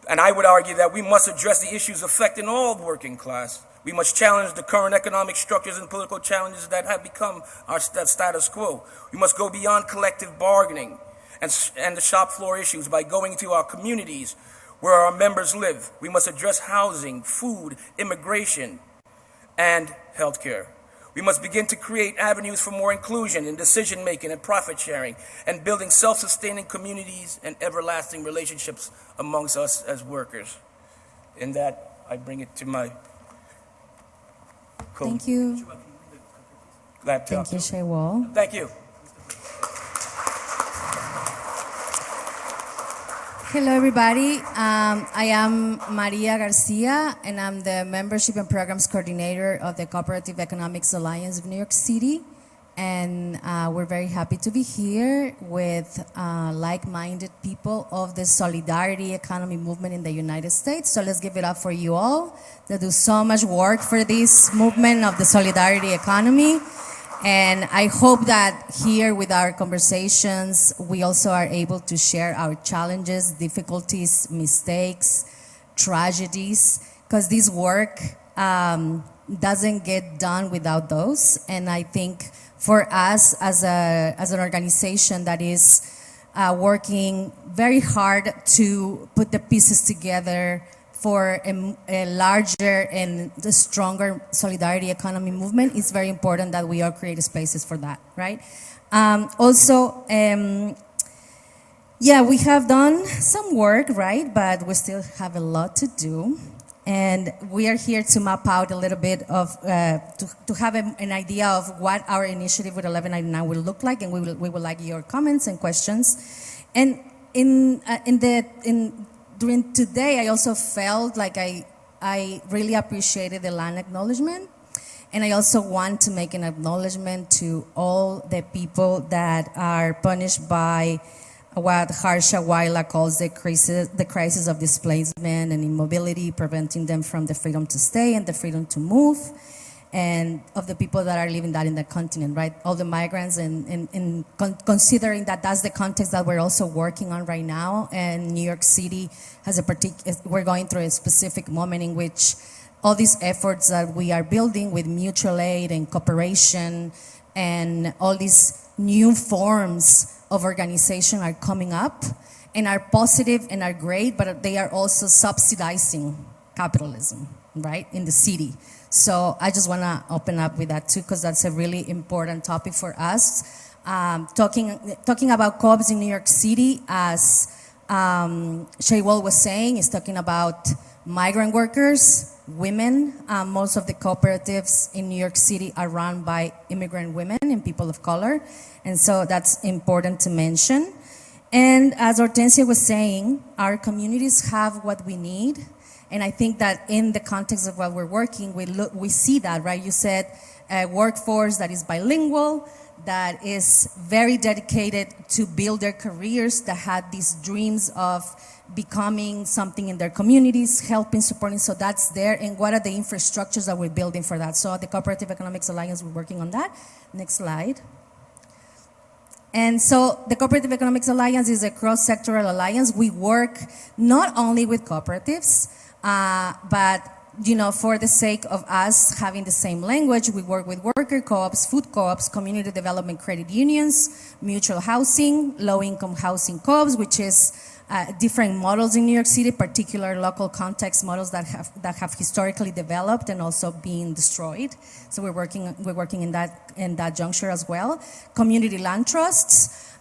And I would argue that we must address the issues affecting all working class. We must challenge the current economic structures and political challenges that have become our status quo. We must go beyond collective bargaining and the shop floor issues by going to our communities where our members live. We must address housing, food, immigration, and healthcare. We must begin to create avenues for more inclusion in decision-making and profit-sharing and building self-sustaining communities and everlasting relationships amongst us as workers. In that, I bring it to my Thank you. laptop. Thank you, Shaywaal. Thank you. Hello, everybody. I am Maria Garcia, and I'm the Membership and Programs Coordinator of the Cooperative Economics Alliance of New York City. And we're very happy to be here with like-minded people of the solidarity economy movement in the United States. So let's give it up for you all that do so much work for this movement of the solidarity economy. And I hope that here with our conversations, we also are able to share our challenges, difficulties, mistakes, tragedies, because this work doesn't get done without those. And I think for us as an organization that is working very hard to put the pieces together for a larger and the stronger solidarity economy movement, it's very important that we all create spaces for that, right? Yeah, we have done some work, right? But we still have a lot to do. And we are here to map out a little bit of, to have an idea of what our initiative with 1199 will look like, and we would like your comments and questions. And during today, I also felt like I really appreciated the land acknowledgement. And I also want to make an acknowledgement to all the people that are punished by what Harsha Waila calls the crisis of displacement and immobility, preventing them from the freedom to stay and the freedom to move. and of the people that are living that in the continent, right? All the migrants, and considering that that's the context that we're also working on right now. And New York City has we're going through a specific moment in which all these efforts that we are building with mutual aid and cooperation and all these new forms of organization are coming up and are positive and are great, but they are also subsidizing capitalism, right, in the city. So I just want to open up with that too, because that's a really important topic for us. Talking about co-ops in New York City, as Shaywaal was saying, is talking about migrant workers, women. Most of the cooperatives in New York City are run by immigrant women and people of color, and so that's important to mention. And as Hortencia was saying, our communities have what we need. And I think that in the context of what we're working, we see that, right? You said a workforce that is bilingual, that is very dedicated to build their careers, that had these dreams of becoming something in their communities, helping, supporting, so that's there. And what are the infrastructures that we're building for that? So the Cooperative Economics Alliance, we're working on that. Next slide. And so the Cooperative Economics Alliance is a cross-sectoral alliance. We work not only with cooperatives, but for the sake of us having the same language, we work with worker co-ops, food co-ops, community development credit unions, mutual housing, low-income housing co-ops, which is different models in New York City, particular local context models that have historically developed and also being destroyed. So we're working in that juncture as well. Community land trusts,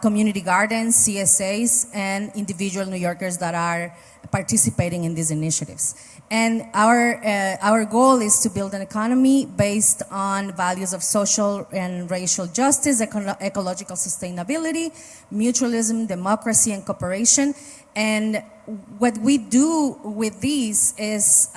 community gardens, CSAs, and individual New Yorkers that are participating in these initiatives. And our goal is to build an economy based on values of social and racial justice, ecological sustainability, mutualism, democracy, and cooperation. And what we do with these is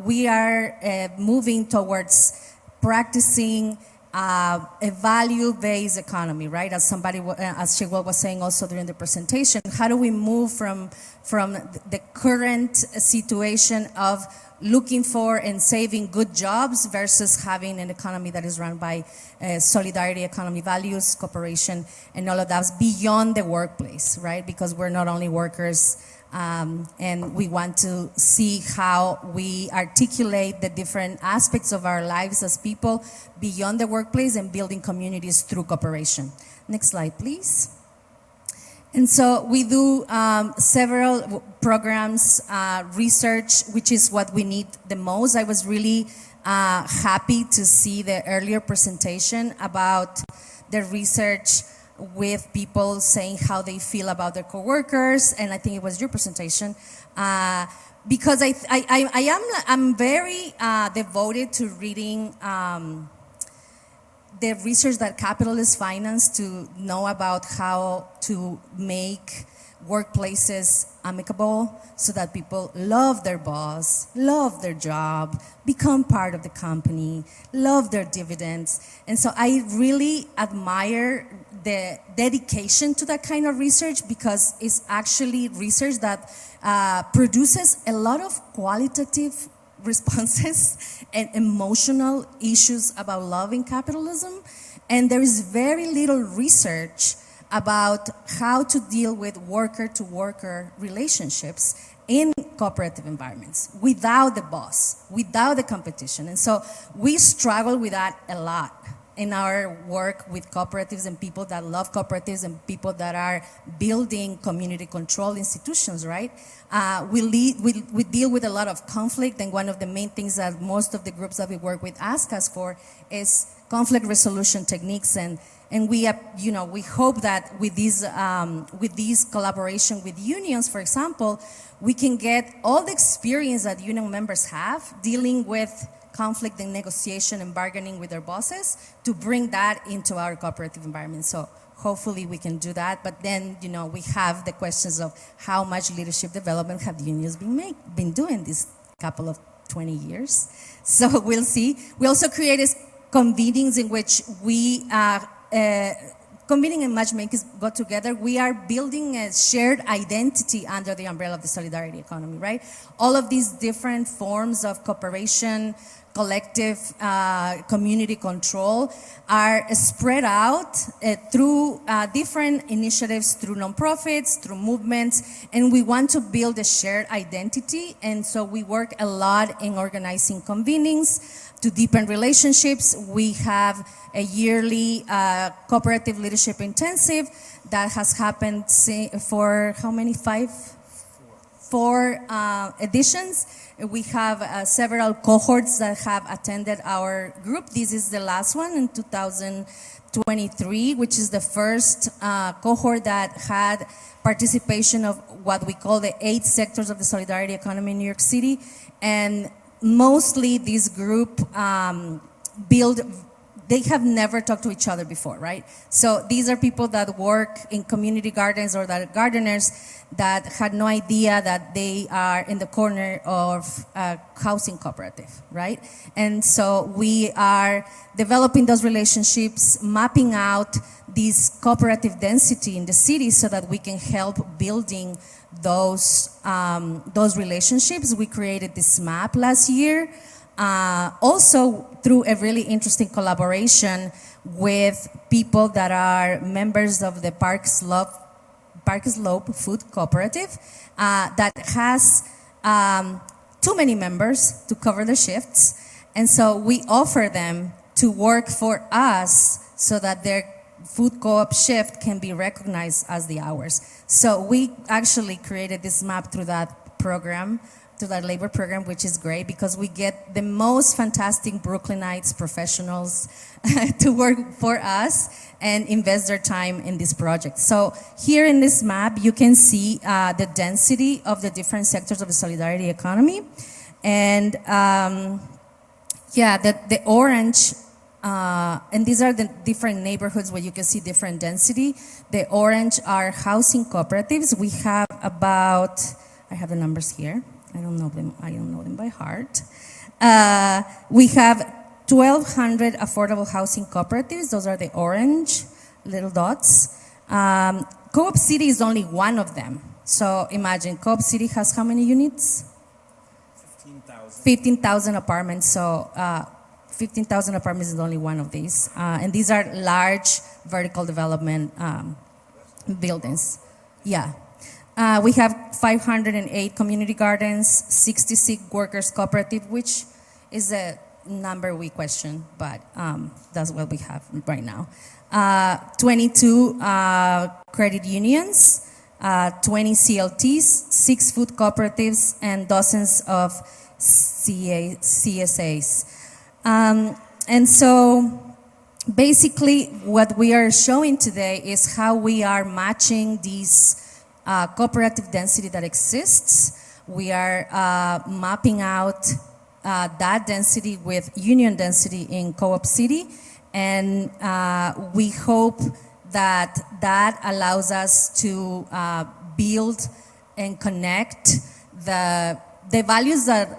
we are moving towards practicing a value-based economy, right? As Shaywaal was saying also during the presentation, how do we move from the current situation of looking for and saving good jobs versus having an economy that is run by solidarity, economy, values, cooperation, and all of that beyond the workplace, right? Because we're not only workers, and we want to see how we articulate the different aspects of our lives as people beyond the workplace and building communities through cooperation. Next slide, please. And so we do several programs, research, which is what we need the most. I was really happy to see the earlier presentation about the research with people saying how they feel about their coworkers, and I think it was your presentation, because I'm very devoted to reading the research that capitalists finance to know about how to make workplaces amicable so that people love their boss, love their job, become part of the company, love their dividends. And so I really admire the dedication to that kind of research, because it's actually research that produces a lot of qualitative responses and emotional issues about loving capitalism. And there is very little research about how to deal with worker-to-worker relationships in cooperative environments without the boss, without the competition. And so we struggle with that a lot in our work with cooperatives and people that love cooperatives and people that are building community control institutions, right? We deal with a lot of conflict, and one of the main things that most of the groups that we work with ask us for is conflict resolution techniques, and we hope that with these collaboration with unions, for example, we can get all the experience that union members have dealing with conflict and negotiation and bargaining with their bosses to bring that into our cooperative environment. So hopefully we can do that. But then, we have the questions of how much leadership development have unions been doing this couple of 20 years. So we'll see. We also created convenings in which we convening and matchmakers go together. We are building a shared identity under the umbrella of the solidarity economy, right? All of these different forms of cooperation, collective community control are spread out through different initiatives, through nonprofits, through movements, and we want to build a shared identity. And so we work a lot in organizing convenings to deepen relationships. We have a yearly cooperative leadership intensive that has happened for how many? Four editions. We have several cohorts that have attended our group. This is the last one in 2023, which is the first cohort that had participation of what we call the 8 sectors of the solidarity economy in New York City. And mostly this group they have never talked to each other before, right? So these are people that work in community gardens or that are gardeners that had no idea that they are in the corner of a housing cooperative, right? And so we are developing those relationships, mapping out this cooperative density in the city so that we can help building those relationships. We created this map last year. Also through a really interesting collaboration with people that are members of the Park Slope Food Cooperative that has too many members to cover the shifts. And so we offer them to work for us so that their food co-op shift can be recognized as the hours. So we actually created this map through that program, to that labor program, which is great because we get the most fantastic Brooklynites professionals to work for us and invest their time in this project. So here in this map, you can see the density of the different sectors of the solidarity economy. And the orange, and these are the different neighborhoods where you can see different density. The orange are housing cooperatives. We have about, I have the numbers here. I don't know them by heart. We have 1,200 affordable housing cooperatives. Those are the orange little dots. Co-op City is only one of them. So imagine, Co-op City has how many units? 15,000. 15,000 apartments. So 15,000 apartments is only one of these. And these are large vertical development buildings. Yeah. We have 508 community gardens, 66 workers cooperative, which is a number we question, but that's what we have right now. 22 credit unions, 20 CLTs, 6 food cooperatives, and dozens of CSAs. And so basically what we are showing today is how we are matching these cooperative density that exists. We are mapping out that density with union density in Co-op City, and we hope that that allows us to build and connect the values that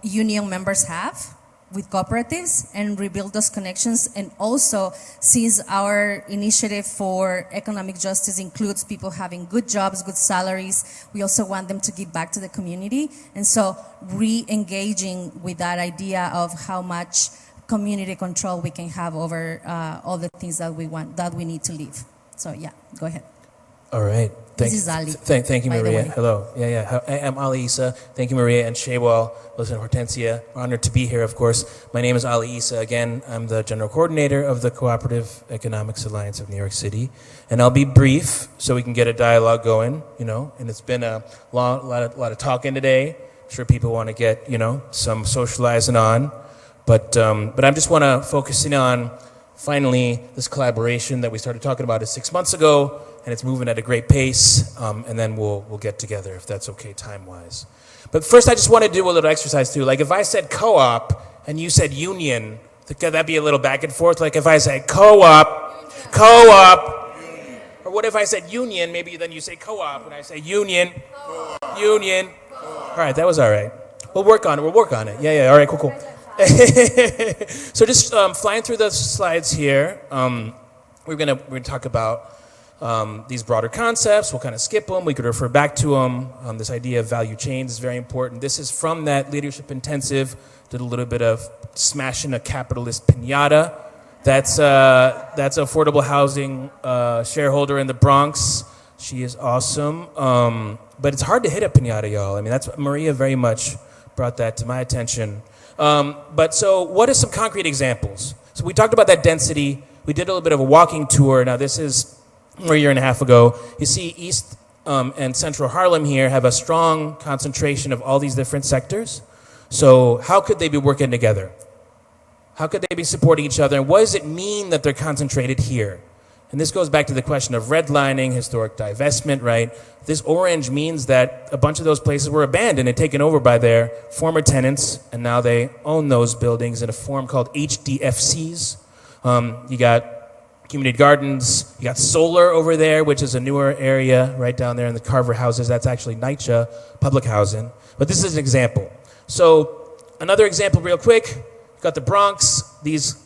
union members have with cooperatives and rebuild those connections. And also, since our initiative for economic justice includes people having good jobs, good salaries, we also want them to give back to the community. And so re-engaging with that idea of how much community control we can have over all the things that we want, that we need to live. So yeah, go ahead. All right. This is Ali. Thank you, Maria. Hello. Yeah. I'm Ali Issa. Thank you, Maria and Shaywaal, Milissa and Hortencia. Honored to be here, of course. My name is Ali Issa. Again, I'm the general coordinator of the Cooperative Economics Alliance of New York City. And I'll be brief so we can get a dialogue going, and it's been a lot of talking today. I'm sure people want to get, some socializing on. But I just want to focus in on, finally, this collaboration that we started talking about 6 months ago, and it's moving at a great pace, and then we'll get together if that's okay time-wise. But first, I just want to do a little exercise too. Like if I said co-op and you said union, could that be a little back and forth? Like if I say co-op, or what if I said union? Maybe then you say co-op, and I say union, union. All right, that was all right. We'll work on it. Yeah. All right, cool. So just flying through the slides here, we're gonna talk about these broader concepts. We'll kind of skip them. We could refer back to them. This idea of value chains is very important. This is from that leadership intensive did a little bit of smashing a capitalist piñata. That's affordable housing shareholder in the Bronx. She is awesome. But it's hard to hit a piñata, y'all. I mean, that's Maria very much brought that to my attention. But so what are some concrete examples? So we talked about that density. We did a little bit of a walking tour. Now this is a year and a half ago. You see East and Central Harlem here have a strong concentration of all these different sectors. So how could they be working together? How could they be supporting each other? And what does it mean that they're concentrated here? And this goes back to the question of redlining, historic divestment, right? This orange means that a bunch of those places were abandoned and taken over by their former tenants, and now they own those buildings in a form called HDFCs. You got community gardens, you got solar over there, which is a newer area right down there in the Carver houses. That's actually NYCHA public housing. But this is an example. So another example real quick, you've got the Bronx. These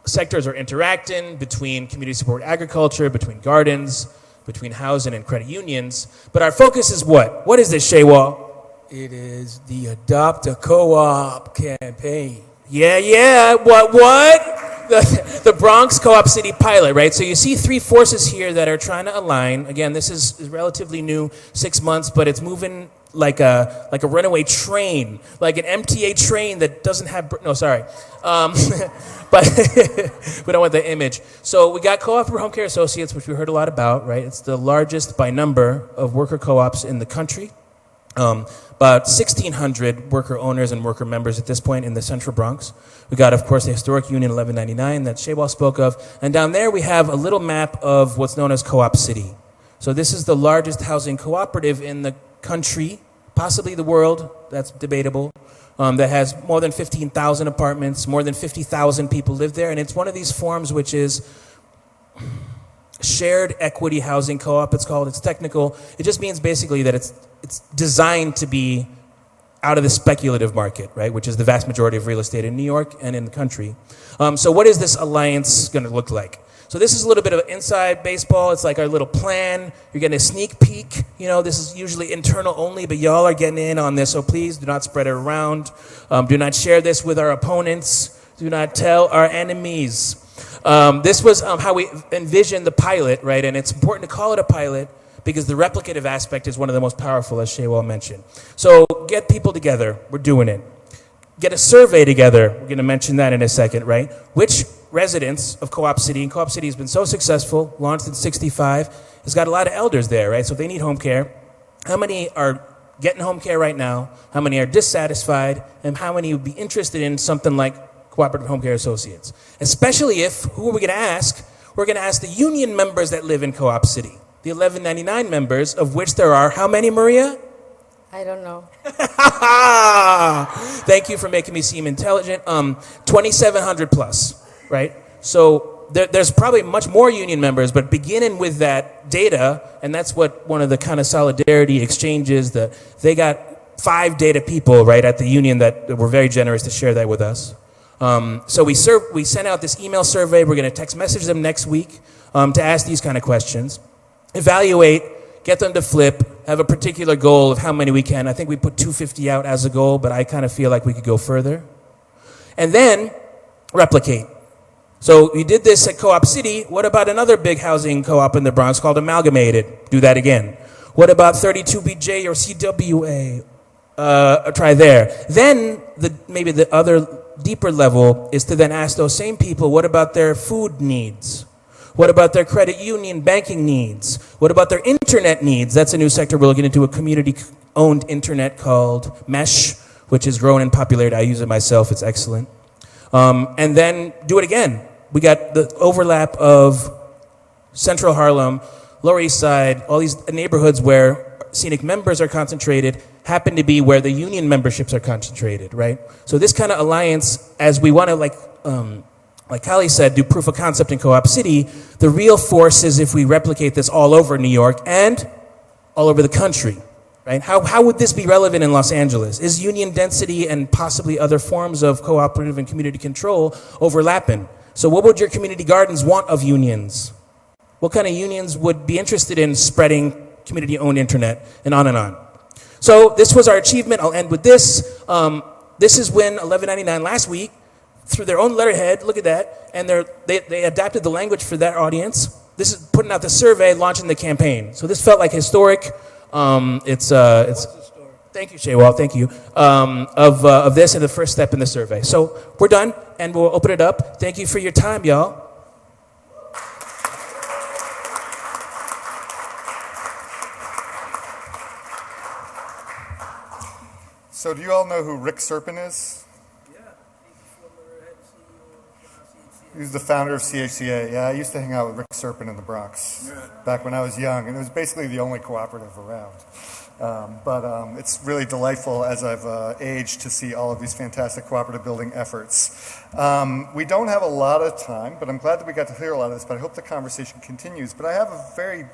sectors are interacting between community support agriculture, between gardens, between housing and credit unions. But our focus is what? What is this, Shaywaal? It is the Adopt a Co-op campaign. Yeah, what? The Bronx Co-op City pilot, right? So you see three forces here that are trying to align. Again, this is relatively new, 6 months, but it's moving like a runaway train, like an MTA train that doesn't have, no, sorry. But we don't want that image. So we got Cooperative Home Care Associates, which we heard a lot about, right? It's the largest by number of worker co-ops in the country. About 1,600 worker owners and worker members at this point in the Central Bronx. We got, of course, the historic Union 1199 that Shaywaal spoke of. And down there we have a little map of what's known as Co-op City. So this is the largest housing cooperative in the country, possibly the world, that's debatable, that has more than 15,000 apartments, more than 50,000 people live there. And it's one of these forms which is shared equity housing co-op, it's called. It's technical. It just means basically that it's designed to be out of the speculative market, right, which is the vast majority of real estate in New York and in the country. So what is this alliance going to look like? So this is a little bit of inside baseball. It's like our little plan. You're getting a sneak peek. You know, this is usually internal only, but y'all are getting in on this, so please do not spread it around. Do not share this with our opponents. Do not tell our enemies. This was how we envisioned the pilot, right, and it's important to call it a pilot because the replicative aspect is one of the most powerful, as Shaywaal mentioned. So get people together. We're doing it. Get a survey together. We're going to mention that in a second, right? Which residents of Co-op City, and Co-op City has been so successful, launched in '65, has got a lot of elders there, right? So if they need home care, how many are getting home care right now? How many are dissatisfied? And how many would be interested in something like Cooperative Home Care Associates? Especially if, who are we going to ask? We're going to ask the union members that live in Co-op City. The 1199 members, of which there are, how many, Maria? I don't know. Thank you for making me seem intelligent. 2,700 plus, right? So there's probably much more union members, but beginning with that data, and that's what one of the kind of solidarity exchanges, that they got 5 data people, right, at the union that were very generous to share that with us. So we sent out this email survey. We're going to text message them next week to ask these kind of questions. Evaluate, get them to flip, have a particular goal of how many we can. I think we put 250 out as a goal, but I kind of feel like we could go further. And then replicate. So we did this at Co-op City. What about another big housing co-op in the Bronx called Amalgamated? Do that again. What about 32BJ or CWA? Try there. Then maybe the other deeper level is to then ask those same people, what about their food needs? What about their credit union banking needs? What about their internet needs? That's a new sector. We're looking into a community-owned internet called Mesh, which has grown in popularity. I use it myself. It's excellent. And then do it again. We got the overlap of Central Harlem, Lower East Side, all these neighborhoods where scenic members are concentrated happen to be where the union memberships are concentrated, right? So this kind of alliance, as we want to, like Kali said, do proof of concept in Co-op City, the real force is if we replicate this all over New York and all over the country, right? How would this be relevant in Los Angeles? Is union density and possibly other forms of cooperative and community control overlapping? So what would your community gardens want of unions? What kind of unions would be interested in spreading community-owned internet, and on and on? So this was our achievement. I'll end with this. This is when 1199 last week, through their own letterhead, look at that, and they adapted the language for that audience. This is putting out the survey, launching the campaign. So this felt like historic. It's thank you, Shaywaal, thank you, of this and the first step in the survey. So we're done, and we'll open it up. Thank you for your time, y'all. So do you all know who Rick Serpin is? Yeah. He's the founder of CHCA. Yeah, I used to hang out with Rick Serpin in the Bronx back when I was young, and it was basically the only cooperative around. But it's really delightful as I've aged to see all of these fantastic cooperative building efforts. We don't have a lot of time, but I'm glad that we got to hear a lot of this, but I hope the conversation continues. But I have a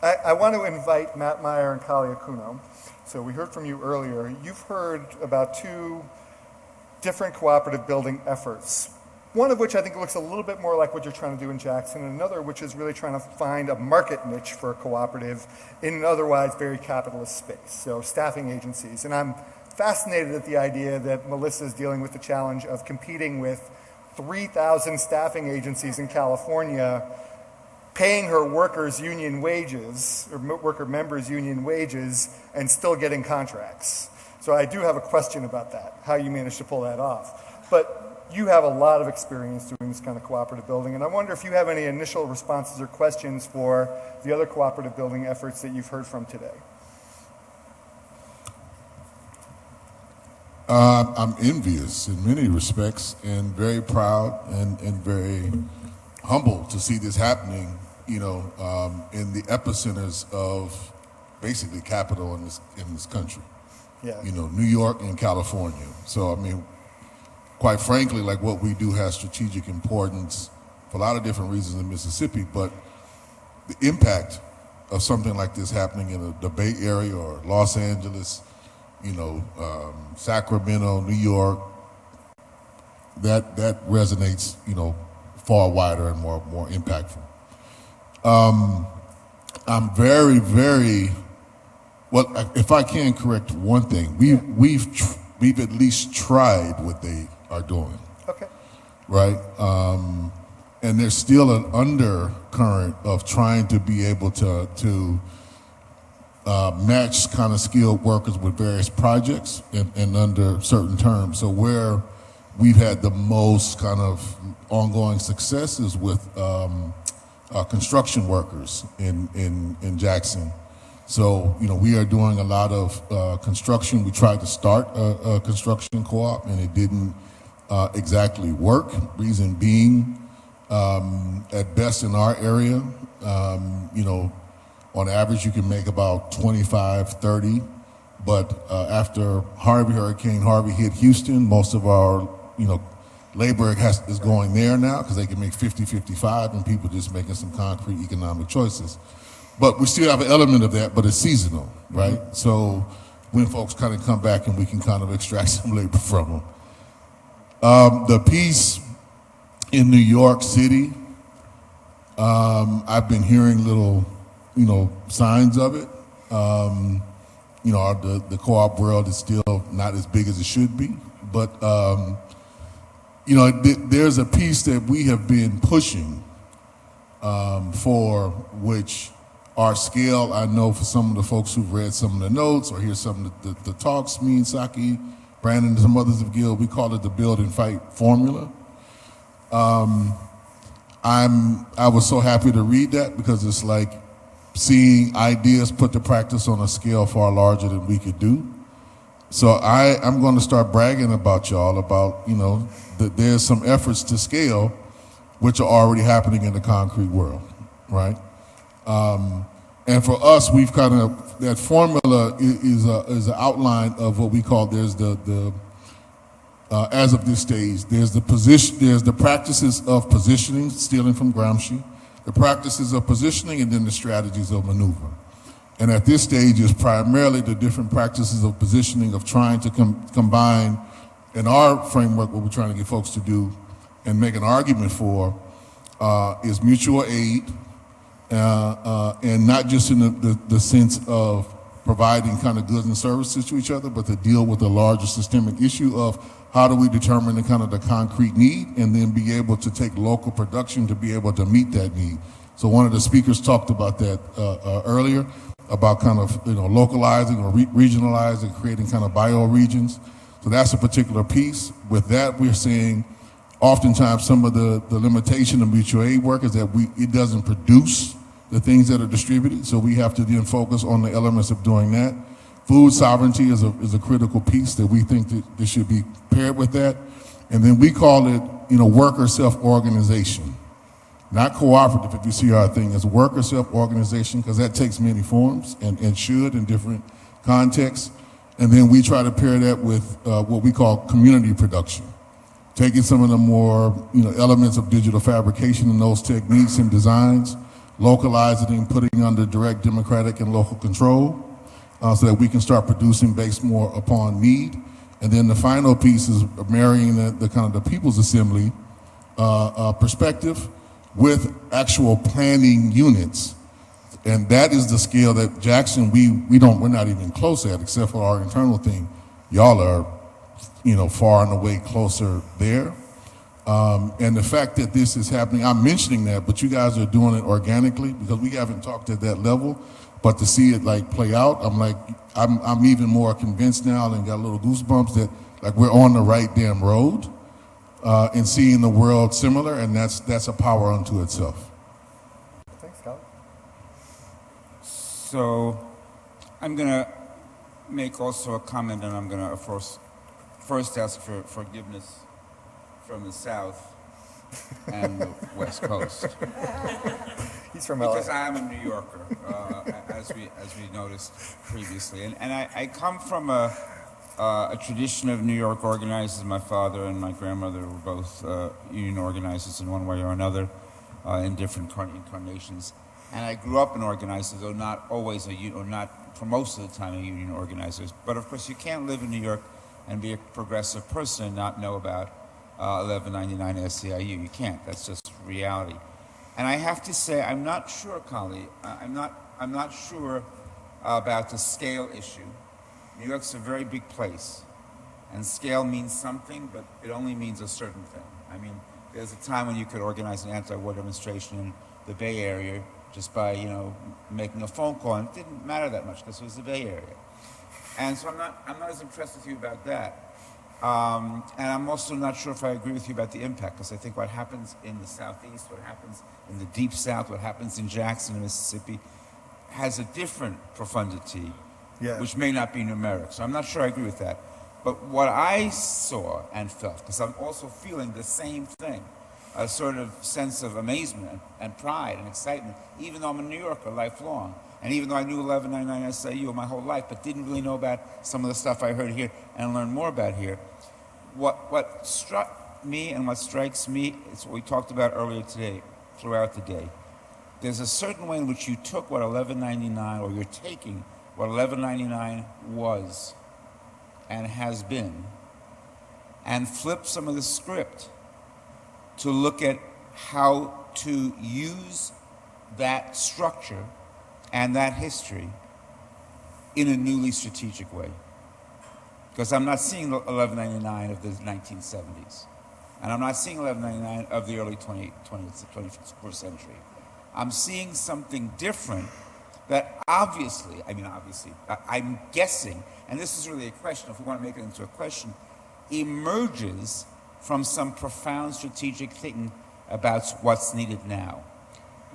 I want to invite Matt Meyer and Kali Akuno. So we heard from you earlier. You've heard about two different cooperative building efforts, one of which I think looks a little bit more like what you're trying to do in Jackson, and another which is really trying to find a market niche for a cooperative in an otherwise very capitalist space, so staffing agencies. And I'm fascinated at the idea that Milissa is dealing with the challenge of competing with 3,000 staffing agencies in California, paying her workers union wages, or worker members union wages, and still getting contracts. So I do have a question about that, how you managed to pull that off. But you have a lot of experience doing this kind of cooperative building, and I wonder if you have any initial responses or questions for the other cooperative building efforts that you've heard from today. I'm envious in many respects and very proud and very humble to see this happening, you know, in the epicenters of basically capital in this country. Yeah. You know, New York and California. So, I mean, quite frankly, like what we do has strategic importance for a lot of different reasons in Mississippi, but the impact of something like this happening in the Bay Area or Los Angeles, you know, Sacramento, New York, that resonates, you know, far wider and more impactful. I'm very, very, well, if I can correct one thing, we've at least tried what they are doing. Okay. Right? And there's still an undercurrent of trying to be able to match kind of skilled workers with various projects and under certain terms. So where we've had the most kind of ongoing success is with construction workers in Jackson. So, you know, we are doing a lot of construction. We tried to start a construction co-op and it didn't exactly work. Reason being, at best in our area, you know, on average you can make about 25, 30, but after Hurricane Harvey hit Houston, most of our, you know, labor is going there now because they can make 50, 55 and people just making some concrete economic choices. But we still have an element of that, but it's seasonal, right? So when folks kind of come back and we can kind of extract some labor from them. The piece in New York City, I've been hearing little, you know, signs of it. You know, the co-op world is still not as big as it should be, but you know, there's a piece that we have been pushing for which our scale, I know for some of the folks who've read some of the notes or hear some of the talks, me and Saki, Brandon and some others of Guild, we call it the build and fight formula. I was so happy to read that because it's like seeing ideas put to practice on a scale far larger than we could do. So I'm going to start bragging about y'all about, you know, that there's some efforts to scale which are already happening in the concrete world, right? And for us, we've kind of, that formula is an outline of what we call, there's as of this stage, there's the practices of positioning, stealing from Gramsci, the practices of positioning, and then the strategies of maneuver. And at this stage is primarily the different practices of positioning, of trying to combine, in our framework, what we're trying to get folks to do and make an argument for is mutual aid, and not just in the sense of providing kind of goods and services to each other, but to deal with the larger systemic issue of how do we determine the kind of the concrete need and then be able to take local production to be able to meet that need. So one of the speakers talked about that earlier, about kind of localizing or regionalizing, creating kind of bioregions. So that's a particular piece. With that, we're seeing oftentimes some of the limitation of mutual aid work is that it doesn't produce the things that are distributed. So we have to then focus on the elements of doing that. Food sovereignty is a critical piece that we think that should be paired with that. And then we call it, worker self-organization. Not cooperative, if you see our thing, as worker self-organization, because that takes many forms and should in different contexts. And then we try to pair that with what we call community production, taking some of the more elements of digital fabrication and those techniques and designs, localizing and putting under direct democratic and local control so that we can start producing based more upon need. And then the final piece is marrying the kind of the People's Assembly perspective with actual planning units. And that is the scale that Jackson, we're not even close at, except for our internal thing. Y'all are, far and away closer there. And the fact that this is happening, I'm mentioning that, but you guys are doing it organically because we haven't talked at that level. But to see it play out, I'm even more convinced now and got little goosebumps that we're on the right damn road and seeing the world similar, and that's a power unto itself. Thanks, Scott. So I'm going to make also a comment, and I'm going to first ask for forgiveness from the South and the West Coast. He's from LA. Because I am a New Yorker, as we noticed previously. And I come from a tradition of New York organizers. My father and my grandmother were both union organizers in one way or another in different incarnations. And I grew up an organizer, though not always not for most of the time a union organizer. But of course, you can't live in New York and be a progressive person and not know about 1199 SEIU. You can't. That's just reality. And I have to say, I'm not sure, Kali. I'm not sure about the scale issue. New York's a very big place, and scale means something, but it only means a certain thing. I mean, there's a time when you could organize an anti-war demonstration in the Bay Area just by, making a phone call, and it didn't matter that much because it was the Bay Area. And so I'm not as impressed with you about that. And I'm also not sure if I agree with you about the impact, because I think what happens in the Southeast, what happens in the Deep South, what happens in Jackson, Mississippi, has a different profundity, which may not be numeric. So I'm not sure I agree with that. But what I saw and felt, because I'm also feeling the same thing, a sort of sense of amazement and pride and excitement, even though I'm a New Yorker lifelong. And even though I knew 1199 SIU my whole life, but didn't really know about some of the stuff I heard here and learned more about here, what struck me and what strikes me is what we talked about earlier today, throughout the day. There's a certain way in which you took what 1199, or you're taking what 1199 was and has been, and flip some of the script to look at how to use that structure and that history in a newly strategic way. Because I'm not seeing 1199 of the 1970s, and I'm not seeing 1199 of the early 21st century. I'm seeing something different that obviously, I'm guessing, and this is really a question, if we want to make it into a question, emerges from some profound strategic thinking about what's needed now.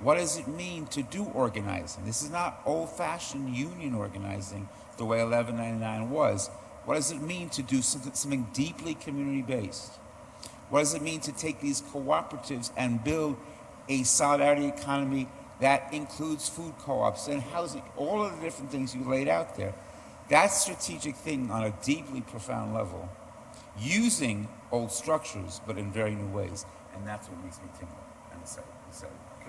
What does it mean to do organizing? This is not old-fashioned union organizing the way 1199 was. What does it mean to do something deeply community-based? What does it mean to take these cooperatives and build a solidarity economy that includes food co-ops and housing, all of the different things you laid out there? That's strategic thinking on a deeply profound level, using old structures, but in very new ways. And that's what makes me tingle and excited.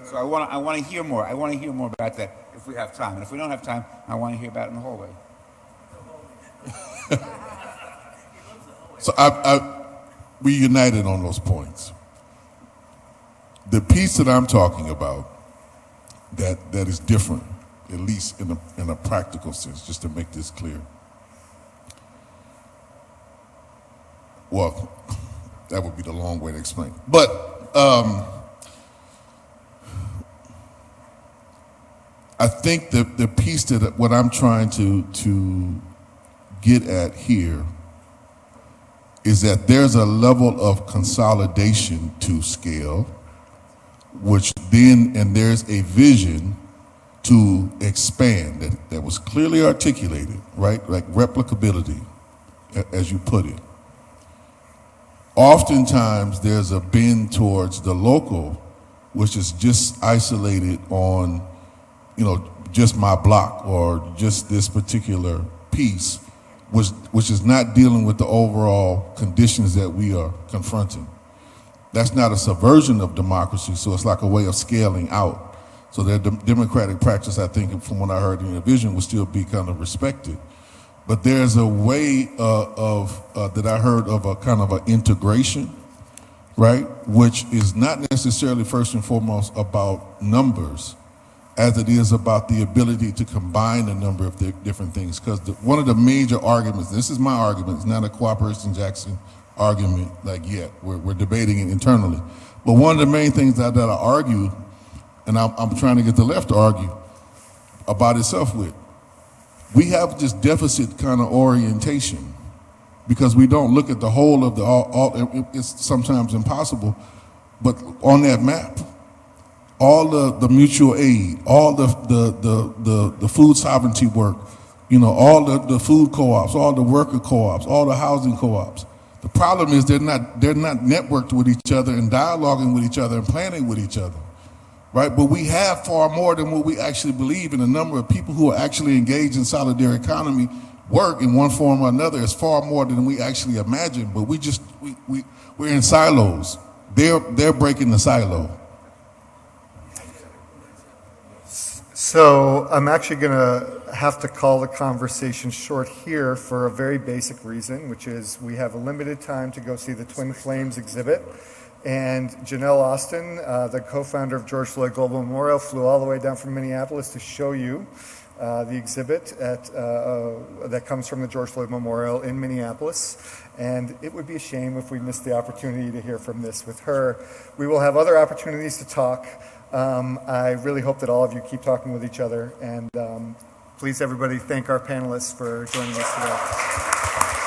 So I want to hear more. I want to hear more about that if we have time. And if we don't have time, I want to hear about it in the hallway. So we united on those points. The piece that I'm talking about that is different at least in a practical sense, just to make this clear. Well, that would be the long way to explain. But I think the piece that what I'm trying to get at here is that there's a level of consolidation to scale, which then, and there's a vision to expand that was clearly articulated, right? Like replicability, as you put it. Oftentimes there's a bend towards the local, which is just isolated on, just my block or just this particular piece, which is not dealing with the overall conditions that we are confronting. That's not a subversion of democracy, so it's like a way of scaling out. So the democratic practice, I think, from what I heard in the vision, will still be kind of respected. But there's a way that I heard of a kind of an integration, right? Which is not necessarily first and foremost about numbers, as it is about the ability to combine a number of different things. Because one of the major arguments, this is my argument, it's not a Cooperation Jackson argument like yet. We're debating it internally. But one of the main things that I argue, and I'm trying to get the left to argue about itself with, we have this deficit kind of orientation because we don't look at the whole of it's sometimes impossible, but on that map, all the mutual aid, all the food sovereignty work, all the food co-ops, all the worker co-ops, all the housing co-ops. The problem is they're not networked with each other and dialoguing with each other and planning with each other, right? But we have far more than what we actually believe, and the number of people who are actually engaged in solidarity economy work in one form or another is far more than we actually imagine. But we're in silos. They're breaking the silo. So I'm actually going to have to call the conversation short here for a very basic reason, which is we have a limited time to go see the Twin Flames exhibit. And Janelle Austin, the co-founder of George Floyd Global Memorial, flew all the way down from Minneapolis to show you the exhibit that comes from the George Floyd Memorial in Minneapolis. And it would be a shame if we missed the opportunity to hear from this with her. We will have other opportunities to talk. I really hope that all of you keep talking with each other. And please, everybody, thank our panelists for joining us today.